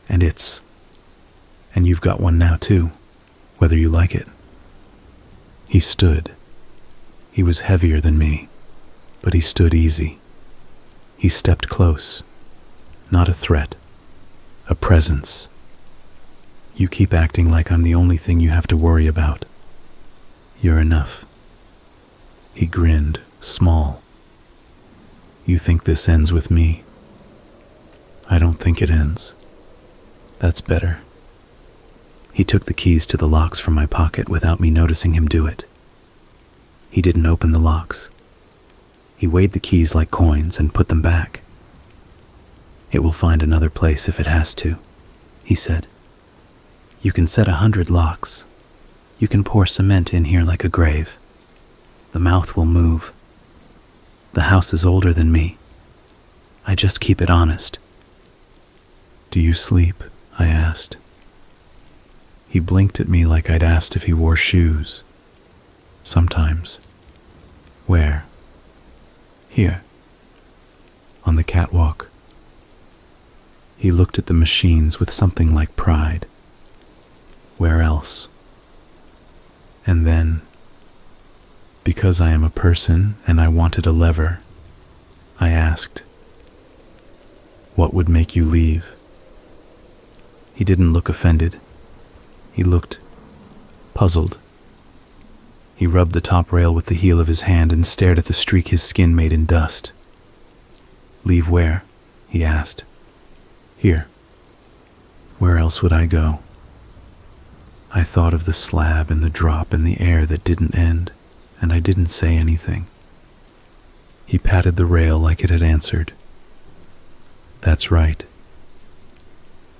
"And you've got one now too, whether you like it." He stood. He was heavier than me, but he stood easy. He stepped close. Not a threat, a presence. "You keep acting like I'm the only thing you have to worry about. You're enough." He grinned, small. "You think this ends with me? I don't think it ends. That's better." He took the keys to the locks from my pocket without me noticing him do it. He didn't open the locks. He weighed the keys like coins and put them back. "It will find another place if it has to," he said. "You can set 100 locks. You can pour cement in here like a grave. The mouth will move. The house is older than me. I just keep it honest." "Do you sleep?" I asked. He blinked at me like I'd asked if he wore shoes. "Sometimes." "Where?" "Here. On the catwalk." He looked at the machines with something like pride. "Where else?" And then, because I am a person and I wanted a lever, I asked, "What would make you leave?" He didn't look offended. He looked puzzled. He rubbed the top rail with the heel of his hand and stared at the streak his skin made in dust. "Leave where?" he asked. "Here." Where else would I go? I thought of the slab and the drop and the air that didn't end, and I didn't say anything. He patted the rail like it had answered. "That's right."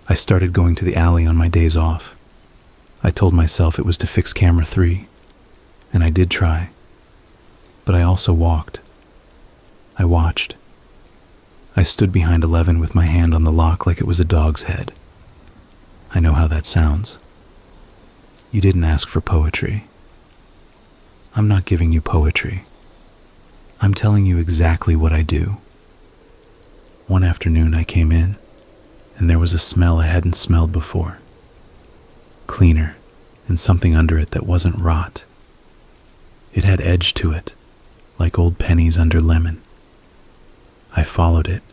I started going to the alley on my days off. I told myself it was to fix camera 3, and I did try. But I also walked. I watched. I stood behind 11 with my hand on the lock like it was a dog's head. I know how that sounds. You didn't ask for poetry. I'm not giving you poetry. I'm telling you exactly what I do. One afternoon I came in, and there was a smell I hadn't smelled before. Cleaner, and something under it that wasn't rot. It had edge to it, like old pennies under lemon. I followed it,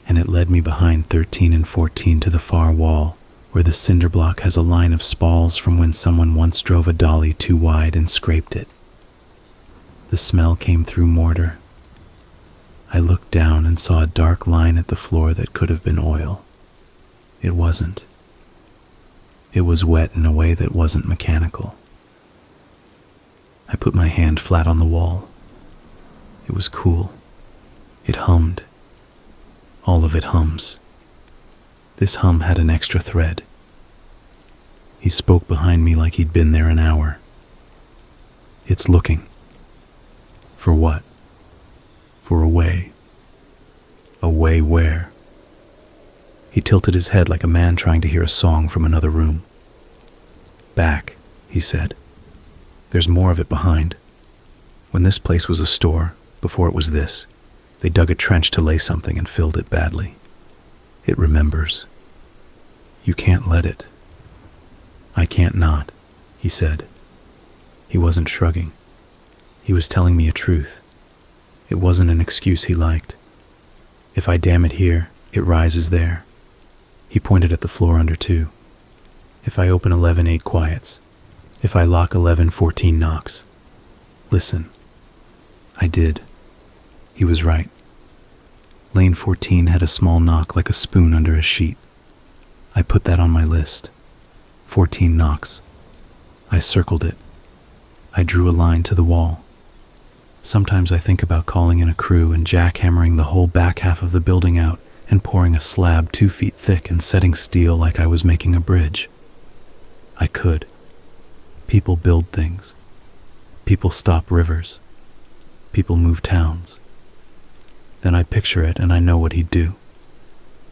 and it led me behind 13 and 14 to the far wall, where the cinder block has a line of spalls from when someone once drove a dolly too wide and scraped it. The smell came through mortar. I looked down and saw a dark line at the floor that could have been oil. It wasn't. It was wet in a way that wasn't mechanical. I put my hand flat on the wall. It was cool. It hummed. All of it hums. This hum had an extra thread. He spoke behind me like he'd been there an hour. "It's looking." "For what?" "For a way." "A way where?" He tilted his head like a man trying to hear a song from another room. "Back," he said. "There's more of it behind. When this place was a store, before it was this, they dug a trench to lay something and filled it badly. It remembers. You can't let it." "I can't not," he said. He wasn't shrugging. He was telling me a truth. It wasn't an excuse he liked. If I dam it here, it rises there. He pointed at the floor under 2. If I open 11, 8 quiets. If I lock 11, 14 knocks. Listen. I did. He was right. Lane 14 had a small knock like a spoon under a sheet. I put that on my list. 14 knocks. I circled it. I drew a line to the wall. Sometimes I think about calling in a crew and jackhammering the whole back half of the building out and pouring a slab 2 feet thick and setting steel like I was making a bridge. I could. People build things. People stop rivers. People move towns. Then I picture it and I know what he'd do.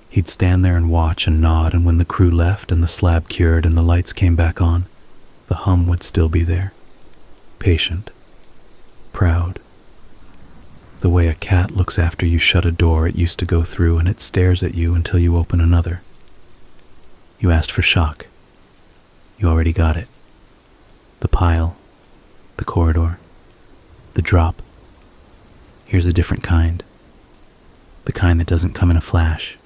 He'd stand there and watch and nod, and when the crew left and the slab cured and the lights came back on, the hum would still be there. Patient. Proud. The way a cat looks after you shut a door it used to go through, and it stares at you until you open another. You asked for shock. You already got it. The pile. The corridor. The drop. Here's a different kind. The kind that doesn't come in a flash.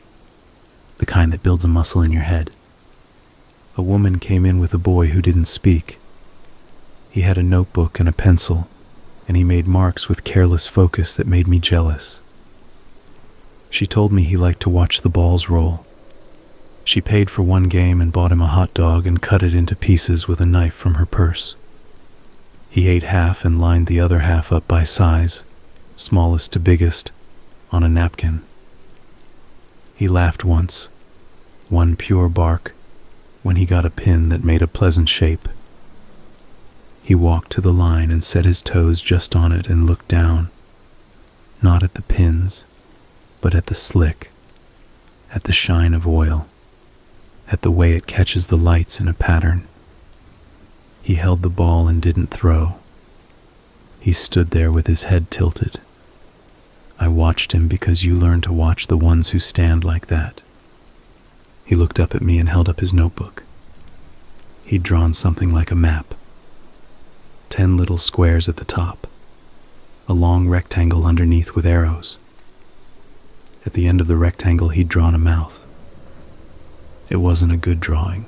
The kind that builds a muscle in your head. A woman came in with a boy who didn't speak. He had a notebook and a pencil, and he made marks with careless focus that made me jealous. She told me he liked to watch the balls roll. She paid for one game and bought him a hot dog and cut it into pieces with a knife from her purse. He ate half and lined the other half up by size, smallest to biggest, on a napkin. He laughed once, one pure bark, when he got a pin that made a pleasant shape. He walked to the line and set his toes just on it and looked down, not at the pins, but at the slick, at the shine of oil, at the way it catches the lights in a pattern. He held the ball and didn't throw. He stood there with his head tilted. I watched him because you learn to watch the ones who stand like that. He looked up at me and held up his notebook. He'd drawn something like a map. 10 little squares at the top, a long rectangle underneath with arrows. At the end of the rectangle he'd drawn a mouth. It wasn't a good drawing.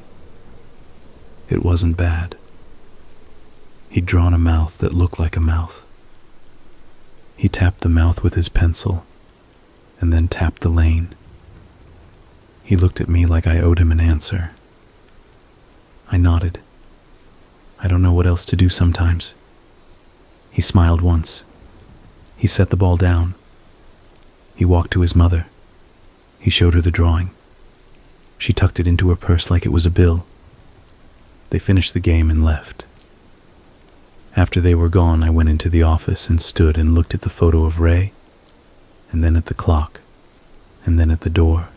It wasn't bad. He'd drawn a mouth that looked like a mouth. He tapped the mouth with his pencil, and then tapped the lane. He looked at me like I owed him an answer. I nodded. I don't know what else to do sometimes. He smiled once. He set the ball down. He walked to his mother. He showed her the drawing. She tucked it into her purse like it was a bill. They finished the game and left. After they were gone, I went into the office and stood and looked at the photo of Ray, and then at the clock, and then at the door.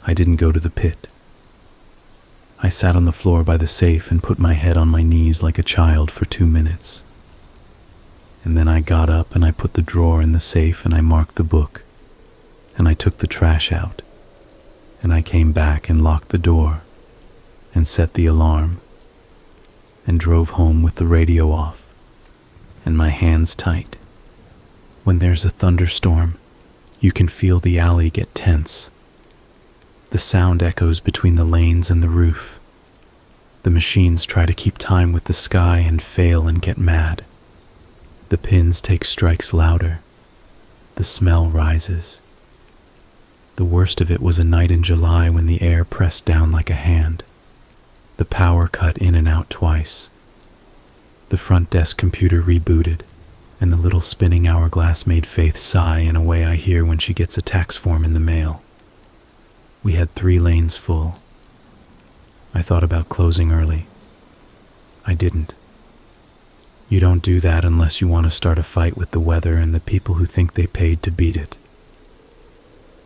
I didn't go to the pit. I sat on the floor by the safe and put my head on my knees like a child for 2 minutes. And then I got up and I put the drawer in the safe and I marked the book, and I took the trash out, and I came back and locked the door and set the alarm and drove home with the radio off and my hands tight. When there's a thunderstorm, you can feel the alley get tense. The sound echoes between the lanes and the roof. The machines try to keep time with the sky and fail and get mad. The pins take strikes louder. The smell rises. The worst of it was a night in July when the air pressed down like a hand. The power cut in and out twice. The front desk computer rebooted, and the little spinning hourglass made Faith sigh in a way I hear when she gets a tax form in the mail. We had 3 lanes full. I thought about closing early. I didn't. You don't do that unless you want to start a fight with the weather and the people who think they paid to beat it.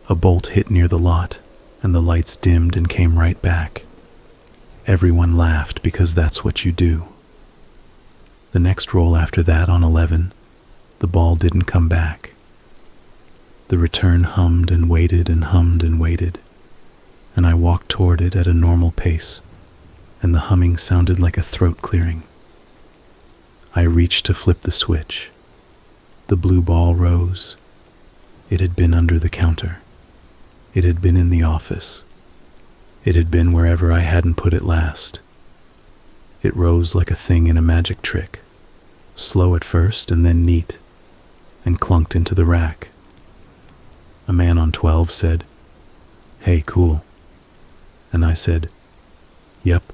A bolt hit near the lot, and the lights dimmed and came right back. Everyone laughed because that's what you do. The next roll after that on 11, the ball didn't come back. The return hummed and waited and hummed and waited, and I walked toward it at a normal pace, and the humming sounded like a throat clearing. I reached to flip the switch. The blue ball rose. It had been under the counter. It had been in the office. It had been wherever I hadn't put it last. It rose like a thing in a magic trick, slow at first and then neat, and clunked into the rack. A man on 12 said, "Hey, cool." And I said, "Yep,"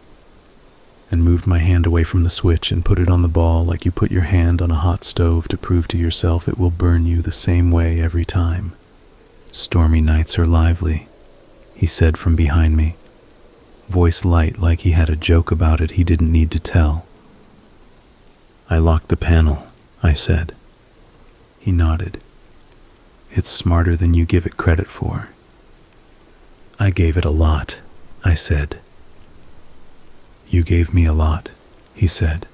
and moved my hand away from the switch and put it on the ball like you put your hand on a hot stove to prove to yourself it will burn you the same way every time. "Stormy nights are lively," he said from behind me, voice light like he had a joke about it he didn't need to tell. "I locked the panel," I said. He nodded. "It's smarter than you give it credit for." "I gave it a lot," I said. "You gave me a lot," he said.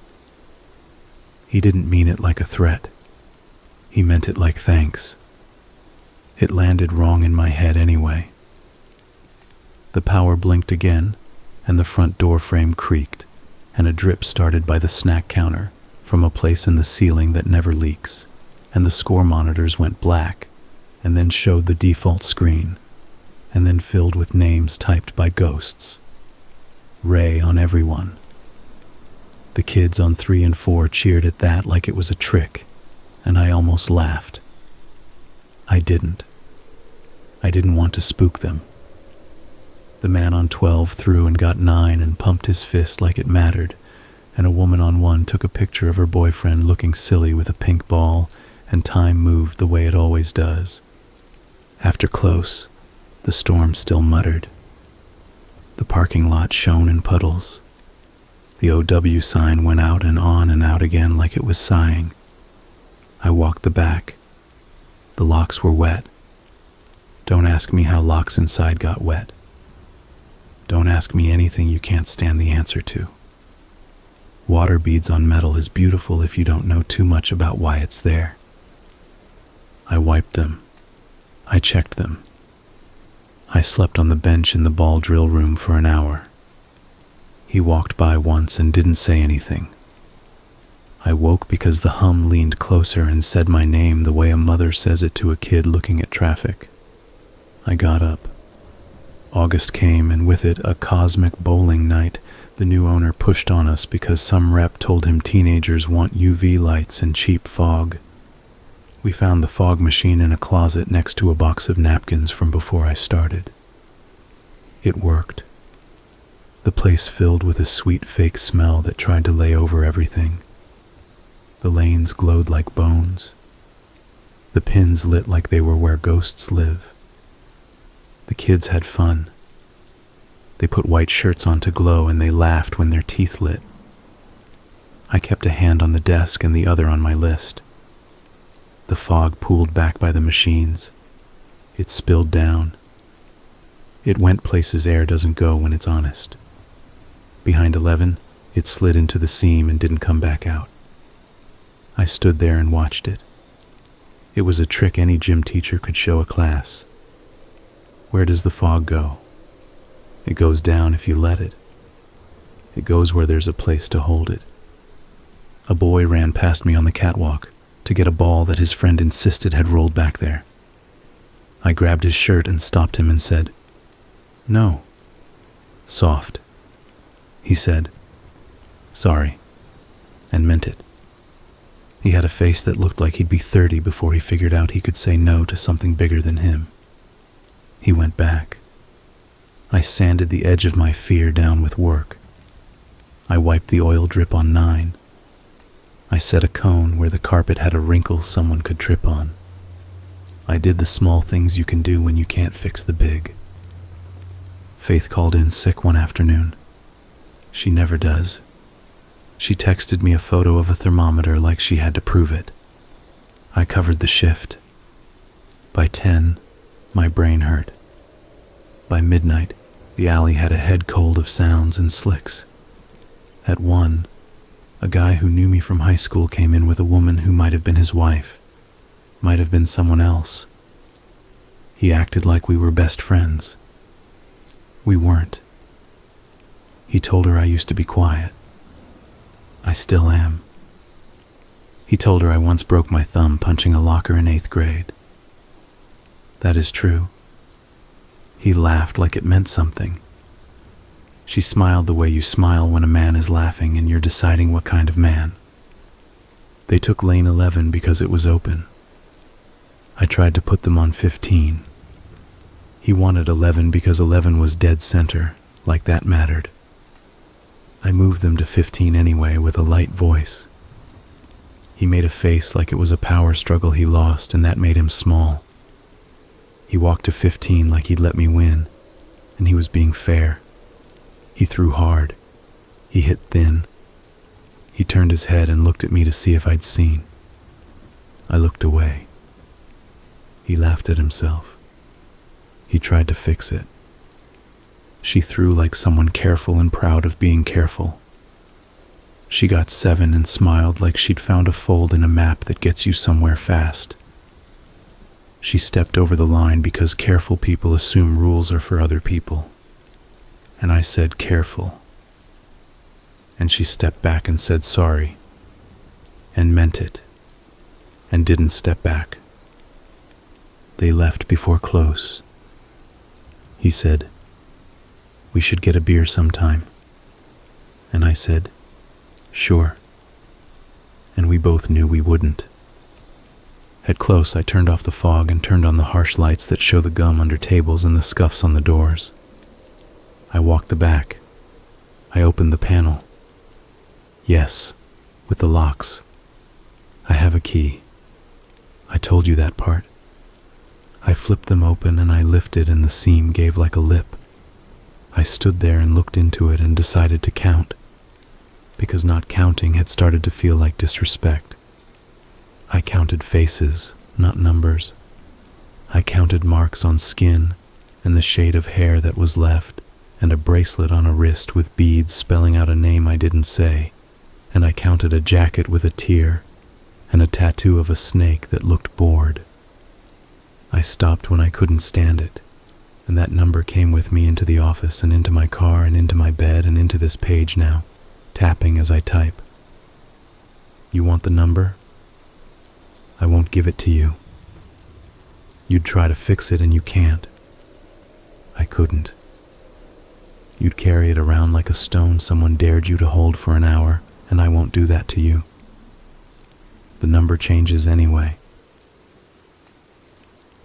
He didn't mean it like a threat. He meant it like thanks. It landed wrong in my head anyway. The power blinked again, and the front door frame creaked, and a drip started by the snack counter from a place in the ceiling that never leaks, and the score monitors went black, and then showed the default screen, and then filled with names typed by ghosts. Ray on everyone. The kids on 3 and 4 cheered at that like it was a trick, and I almost laughed. I didn't. I didn't want to spook them. The man on 12 threw and got 9 and pumped his fist like it mattered, and a woman on 1 took a picture of her boyfriend looking silly with a pink ball, and time moved the way it always does. After close, the storm still muttered. The parking lot shone in puddles. The OW sign went out and on and out again like it was sighing. I walked the back. The locks were wet. Don't ask me how locks inside got wet. Don't ask me anything you can't stand the answer to. Water beads on metal is beautiful if you don't know too much about why it's there. I wiped them. I checked them. I slept on the bench in the ball drill room for an hour. He walked by once and didn't say anything. I woke because the hum leaned closer and said my name the way a mother says it to a kid looking at traffic. I got up. August came, and with it a cosmic bowling night the new owner pushed on us because some rep told him teenagers want UV lights and cheap fog. We found the fog machine in a closet next to a box of napkins from before I started. It worked. The place filled with a sweet fake smell that tried to lay over everything. The lanes glowed like bones. The pins lit like they were where ghosts live. The kids had fun. They put white shirts on to glow and they laughed when their teeth lit. I kept a hand on the desk and the other on my list. The fog pooled back by the machines. It spilled down. It went places air doesn't go when it's honest. Behind 11, it slid into the seam and didn't come back out. I stood there and watched it. It was a trick any gym teacher could show a class. Where does the fog go? It goes down if you let it. It goes where there's a place to hold it. A boy ran past me on the catwalk to get a ball that his friend insisted had rolled back there. I grabbed his shirt and stopped him and said, "No." "Soft." He said, "Sorry," and meant it. He had a face that looked like he'd be 30 before he figured out he could say no to something bigger than him. He went back. I sanded the edge of my fear down with work. I wiped the oil drip on 9. I set a cone where the carpet had a wrinkle someone could trip on. I did the small things you can do when you can't fix the big. Faith called in sick one afternoon. She never does. She texted me a photo of a thermometer like she had to prove it. I covered the shift. By 10, my brain hurt. By midnight, the alley had a head cold of sounds and slicks. At 1, a guy who knew me from high school came in with a woman who might have been his wife, might have been someone else. He acted like we were best friends. We weren't. He told her I used to be quiet. I still am. He told her I once broke my thumb punching a locker in 8th grade. That is true. He laughed like it meant something, She smiled the way you smile when a man is laughing and you're deciding what kind of man. They took lane 11 because it was open. I tried to put them on 15. He wanted 11 because 11 was dead center, like that mattered. I moved them to 15 anyway with a light voice. He made a face like it was a power struggle he lost, and that made him small. He walked to 15 like he'd let me win, and he was being fair. He threw hard. He hit thin. He turned his head and looked at me to see if I'd seen. I looked away. He laughed at himself. He tried to fix it. She threw like someone careful and proud of being careful. She got 7 and smiled like she'd found a fold in a map that gets you somewhere fast. She stepped over the line because careful people assume rules are for other people. And I said careful. And she stepped back and said sorry. And meant it. And didn't step back. They left before close. He said, "We should get a beer sometime." And I said, "Sure." And we both knew we wouldn't. At close, I turned off the fog and turned on the harsh lights that show the gum under tables and the scuffs on the doors. I walked the back. I opened the panel. Yes, with the locks. I have a key. I told you that part. I flipped them open and I lifted and the seam gave like a lip. I stood there and looked into it and decided to count, because not counting had started to feel like disrespect. I counted faces, not numbers. I counted marks on skin and the shade of hair that was left, and a bracelet on a wrist with beads spelling out a name I didn't say, and I counted a jacket with a tear and a tattoo of a snake that looked bored. I stopped when I couldn't stand it, and that number came with me into the office and into my car and into my bed and into this page now, tapping as I type. You want the number? I won't give it to you. You'd try to fix it and you can't. I couldn't. You'd carry it around like a stone someone dared you to hold for an hour, and I won't do that to you. The number changes anyway.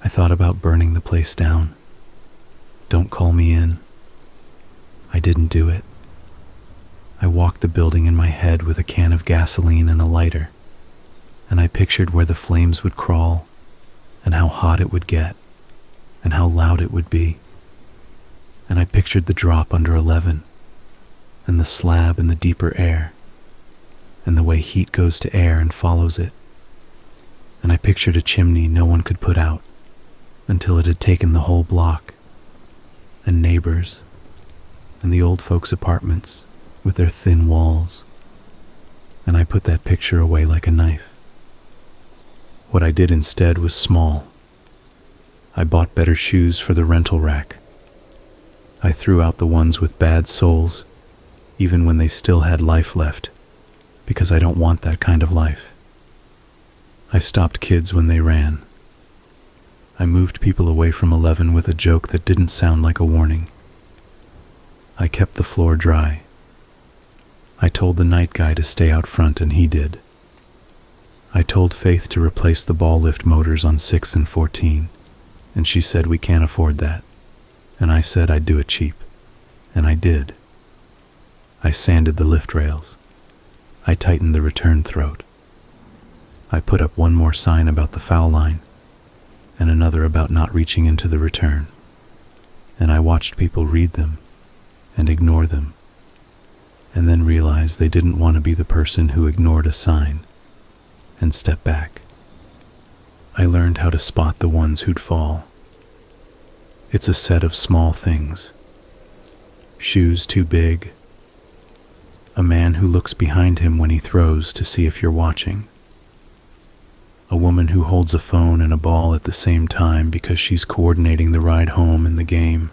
I thought about burning the place down. Don't call me in. I didn't do it. I walked the building in my head with a can of gasoline and a lighter, and I pictured where the flames would crawl, and how hot it would get, and how loud it would be. And I pictured the drop under 11, and the slab in the deeper air, and the way heat goes to air and follows it. And I pictured a chimney no one could put out until it had taken the whole block, and neighbors, and the old folks' apartments with their thin walls. And I put that picture away like a knife. What I did instead was small. I bought better shoes for the rental rack. I threw out the ones with bad soles, even when they still had life left, because I don't want that kind of life. I stopped kids when they ran. I moved people away from 11 with a joke that didn't sound like a warning. I kept the floor dry. I told the night guy to stay out front, and he did. I told Faith to replace the ball lift motors on 6 and 14, and she said we can't afford that. And I said I'd do it cheap, and I did. I sanded the lift rails. I tightened the return throat. I put up one more sign about the foul line, and another about not reaching into the return. And I watched people read them and ignore them, and then realize they didn't want to be the person who ignored a sign and step back. I learned how to spot the ones who'd fall. It's a set of small things. Shoes too big. A man who looks behind him when he throws to see if you're watching. A woman who holds a phone and a ball at the same time because she's coordinating the ride home in the game.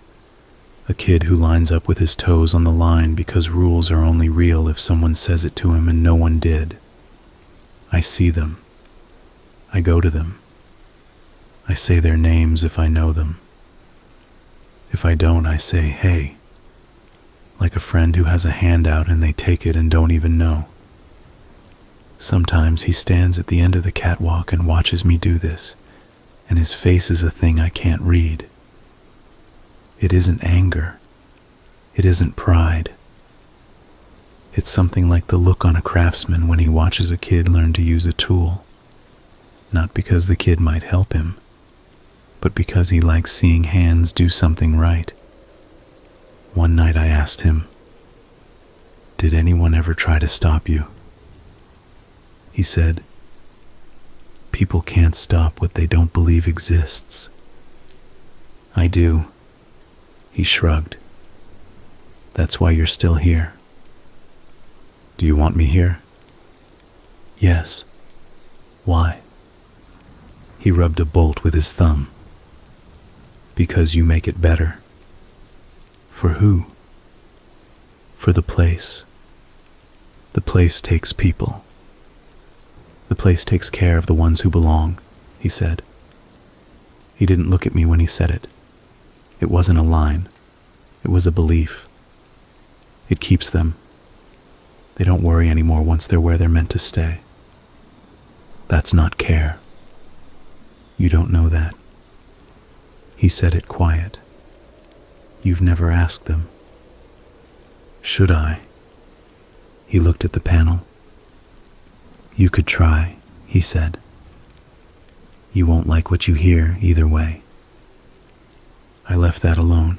A kid who lines up with his toes on the line because rules are only real if someone says it to him and no one did. I see them. I go to them. I say their names if I know them. If I don't, I say, hey. like a friend who has a handout and they take it and don't even know. Sometimes he stands at the end of the catwalk and watches me do this, and his face is a thing I can't read. It isn't anger. It isn't pride. It's something like the look on a craftsman when he watches a kid learn to use a tool. Not because the kid might help him, but because he likes seeing hands do something right. One night I asked him, "Did anyone ever try to stop you?" He said, "People can't stop what they don't believe exists." "I do." He shrugged. "That's why you're still here." "Do you want me here?" "Yes." "Why?" He rubbed a bolt with his thumb. "Because you make it better." "For who?" "For the place. The place takes people. The place takes care of the ones who belong," he said. He didn't look at me when he said it. It wasn't a line. It was a belief. It keeps them. They don't worry anymore once they're where they're meant to stay. That's not care. You don't know that. He said it quiet. You've never asked them. Should I? He looked at the panel. You could try, he said. You won't like what you hear either way. I left that alone.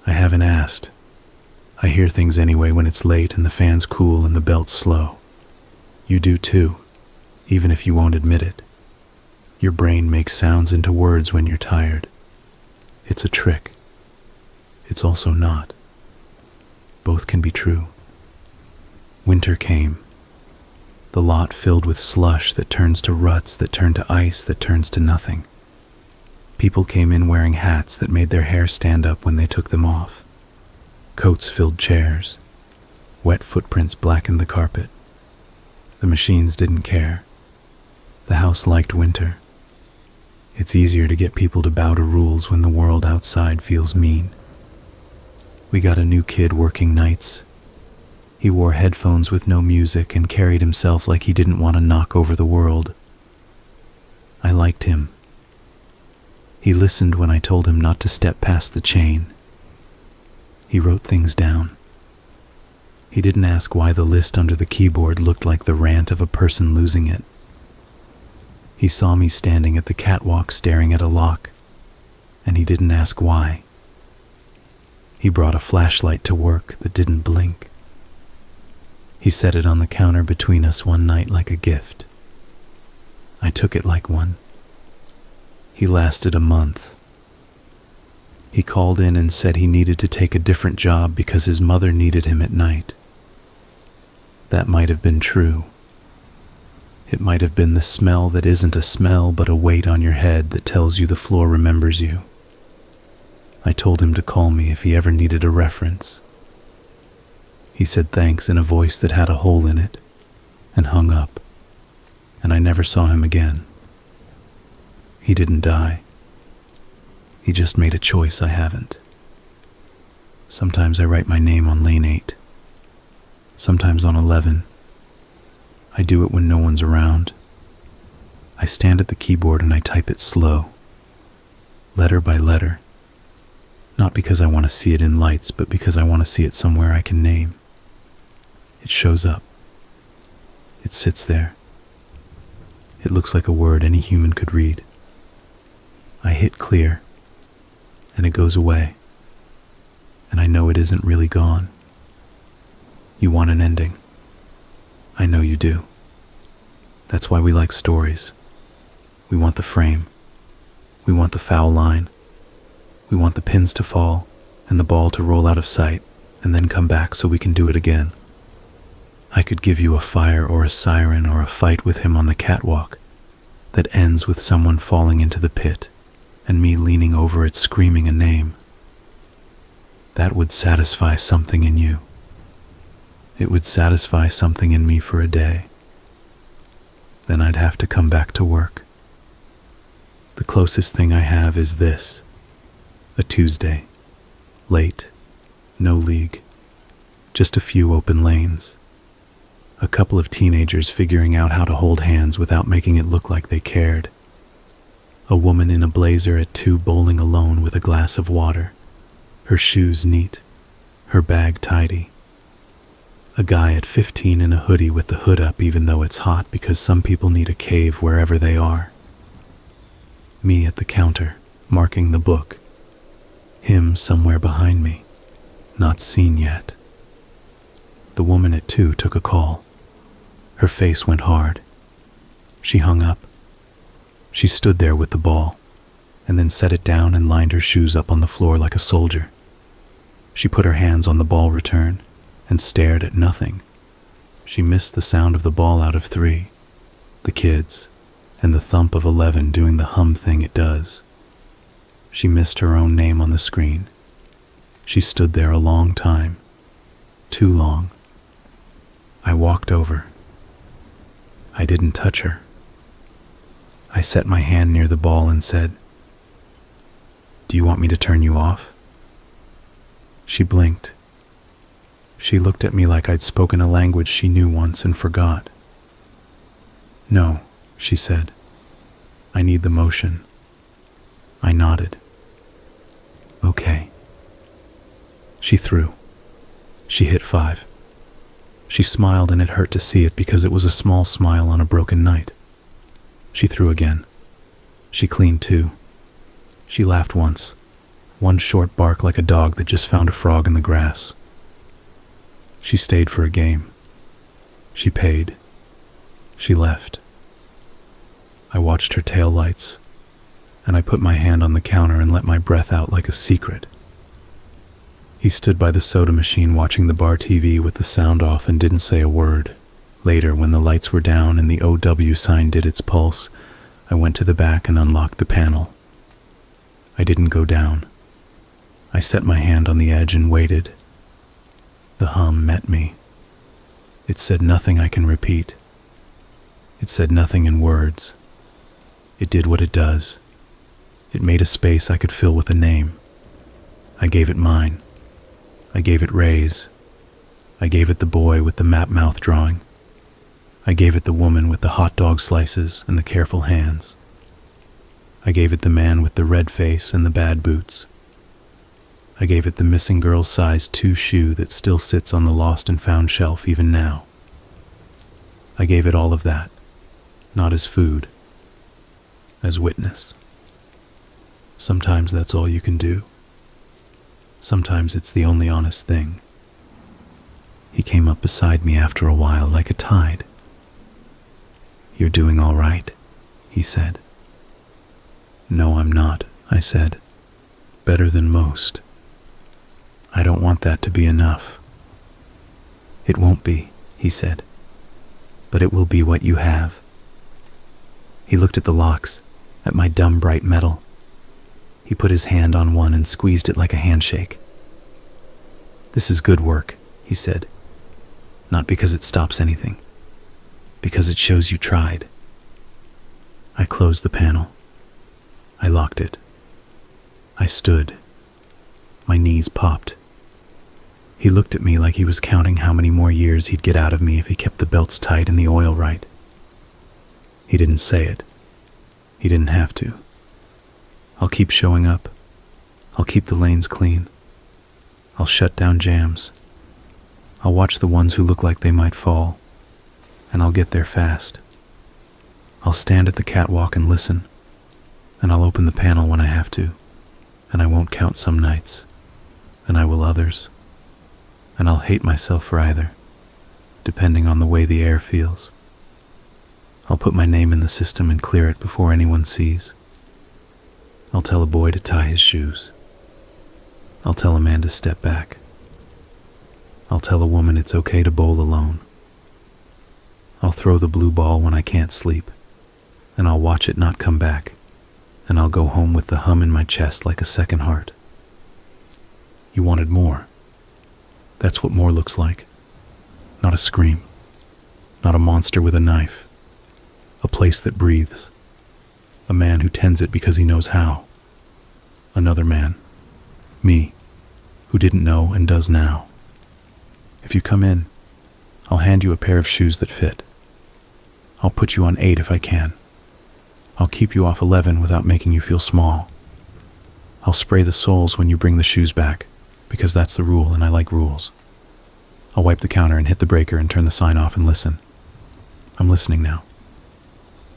I haven't asked. I hear things anyway when it's late and the fan's cool and the belt's slow. You do too, even if you won't admit it. Your brain makes sounds into words when you're tired. It's a trick. It's also not. Both can be true. Winter came. The lot filled with slush that turns to ruts, that turn to ice, that turns to nothing. People came in wearing hats that made their hair stand up when they took them off. Coats filled chairs. Wet footprints blackened the carpet. The machines didn't care. The house liked winter. It's easier to get people to bow to rules when the world outside feels mean. We got a new kid working nights. He wore headphones with no music and carried himself like he didn't want to knock over the world. I liked him. He listened when I told him not to step past the chain. He wrote things down. He didn't ask why the list under the keyboard looked like the rant of a person losing it. He saw me standing at the catwalk staring at a lock, and he didn't ask why. He brought a flashlight to work that didn't blink. He set it on the counter between us one night like a gift. I took it like one. He lasted a month. He called in and said he needed to take a different job because his mother needed him at night. That might have been true. It might have been the smell that isn't a smell but a weight on your head that tells you the floor remembers you. I told him to call me if he ever needed a reference. He said thanks in a voice that had a hole in it, and hung up, and I never saw him again. He didn't die. He just made a choice I haven't. Sometimes I write my name on lane 8, sometimes on 11. I do it when no one's around. I stand at the keyboard and I type it slow, letter by letter, not because I want to see it in lights, but because I want to see it somewhere I can name. It shows up. It sits there. It looks like a word any human could read. I hit clear, and it goes away, and I know it isn't really gone. You want an ending. I know you do. That's why we like stories. We want the frame. We want the foul line. We want the pins to fall and the ball to roll out of sight and then come back so we can do it again. I could give you a fire or a siren or a fight with him on the catwalk that ends with someone falling into the pit and me leaning over it screaming a name. That would satisfy something in you. It would satisfy something in me for a day. Then I'd have to come back to work. The closest thing I have is this. A Tuesday. Late. No league. Just a few open lanes. A couple of teenagers figuring out how to hold hands without making it look like they cared. A woman in a blazer at 2 bowling alone with a glass of water, her shoes neat, her bag tidy. A guy at 15 in a hoodie with the hood up even though it's hot because some people need a cave wherever they are. Me at the counter, marking the book. Him somewhere behind me, not seen yet. The woman at 2 took a call. Her face went hard. She hung up. She stood there with the ball, and then set it down and lined her shoes up on the floor like a soldier. She put her hands on the ball return and stared at nothing. She missed the sound of the ball out of 3, the kids, and the thump of 11 doing the hum thing it does. She missed her own name on the screen. She stood there a long time, too long. I walked over. I didn't touch her. I set my hand near the ball and said, "Do you want me to turn you off?" She blinked. She looked at me like I'd spoken a language she knew once and forgot. "No," she said. "I need the motion." I nodded. "Okay." She threw. She hit 5. She smiled and it hurt to see it because it was a small smile on a broken night. She threw again. She cleaned 2. She laughed once, one short bark like a dog that just found a frog in the grass. She stayed for a game. She paid. She left. I watched her tail lights, and I put my hand on the counter and let my breath out like a secret. He stood by the soda machine watching the bar TV with the sound off and didn't say a word. Later, when the lights were down and the OW sign did its pulse, I went to the back and unlocked the panel. I didn't go down. I set my hand on the edge and waited. The hum met me. It said nothing I can repeat. It said nothing in words. It did what it does. It made a space I could fill with a name. I gave it mine. I gave it Ray's. I gave it the boy with the map mouth drawing. I gave it the woman with the hot dog slices and the careful hands. I gave it the man with the red face and the bad boots. I gave it the missing girl's size 2 shoe that still sits on the lost and found shelf even now. I gave it all of that, not as food, as witness. Sometimes that's all you can do. Sometimes it's the only honest thing. He came up beside me after a while like a tide. "You're doing all right," he said. "No, I'm not," I said. "Better than most. I don't want that to be enough." "It won't be," he said, "but it will be what you have." He looked at the locks, at my dumb bright metal. He put his hand on one and squeezed it like a handshake. "This is good work," he said. "Not because it stops anything, because it shows you tried." I closed the panel. I locked it. I stood. My knees popped. He looked at me like he was counting how many more years he'd get out of me if he kept the belts tight and the oil right. He didn't say it. He didn't have to. I'll keep showing up. I'll keep the lanes clean. I'll shut down jams. I'll watch the ones who look like they might fall, and I'll get there fast. I'll stand at the catwalk and listen, and I'll open the panel when I have to, and I won't count some nights, and I will others, and I'll hate myself for either, depending on the way the air feels. I'll put my name in the system and clear it before anyone sees. I'll tell a boy to tie his shoes. I'll tell a man to step back. I'll tell a woman it's okay to bowl alone. I'll throw the blue ball when I can't sleep, and I'll watch it not come back, and I'll go home with the hum in my chest like a second heart. You wanted more. That's what more looks like. Not a scream. Not a monster with a knife. A place that breathes. A man who tends it because he knows how. Another man. Me, who didn't know and does now. If you come in, I'll hand you a pair of shoes that fit. I'll put you on 8 if I can. I'll keep you off 11 without making you feel small. I'll spray the soles when you bring the shoes back, because that's the rule and I like rules. I'll wipe the counter and hit the breaker and turn the sign off and listen. I'm listening now.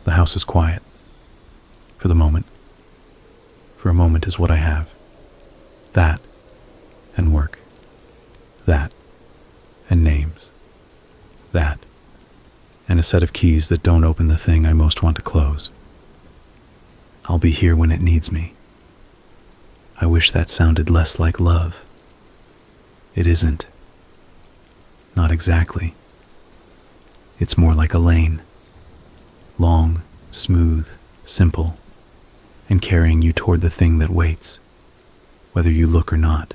The house is quiet. For the moment. For a moment is what I have. That and work. That and names. That and a set of keys that don't open the thing I most want to close. I'll be here when it needs me. I wish that sounded less like love. It isn't. Not exactly. It's more like a lane. Long, smooth, simple, and carrying you toward the thing that waits, whether you look or not.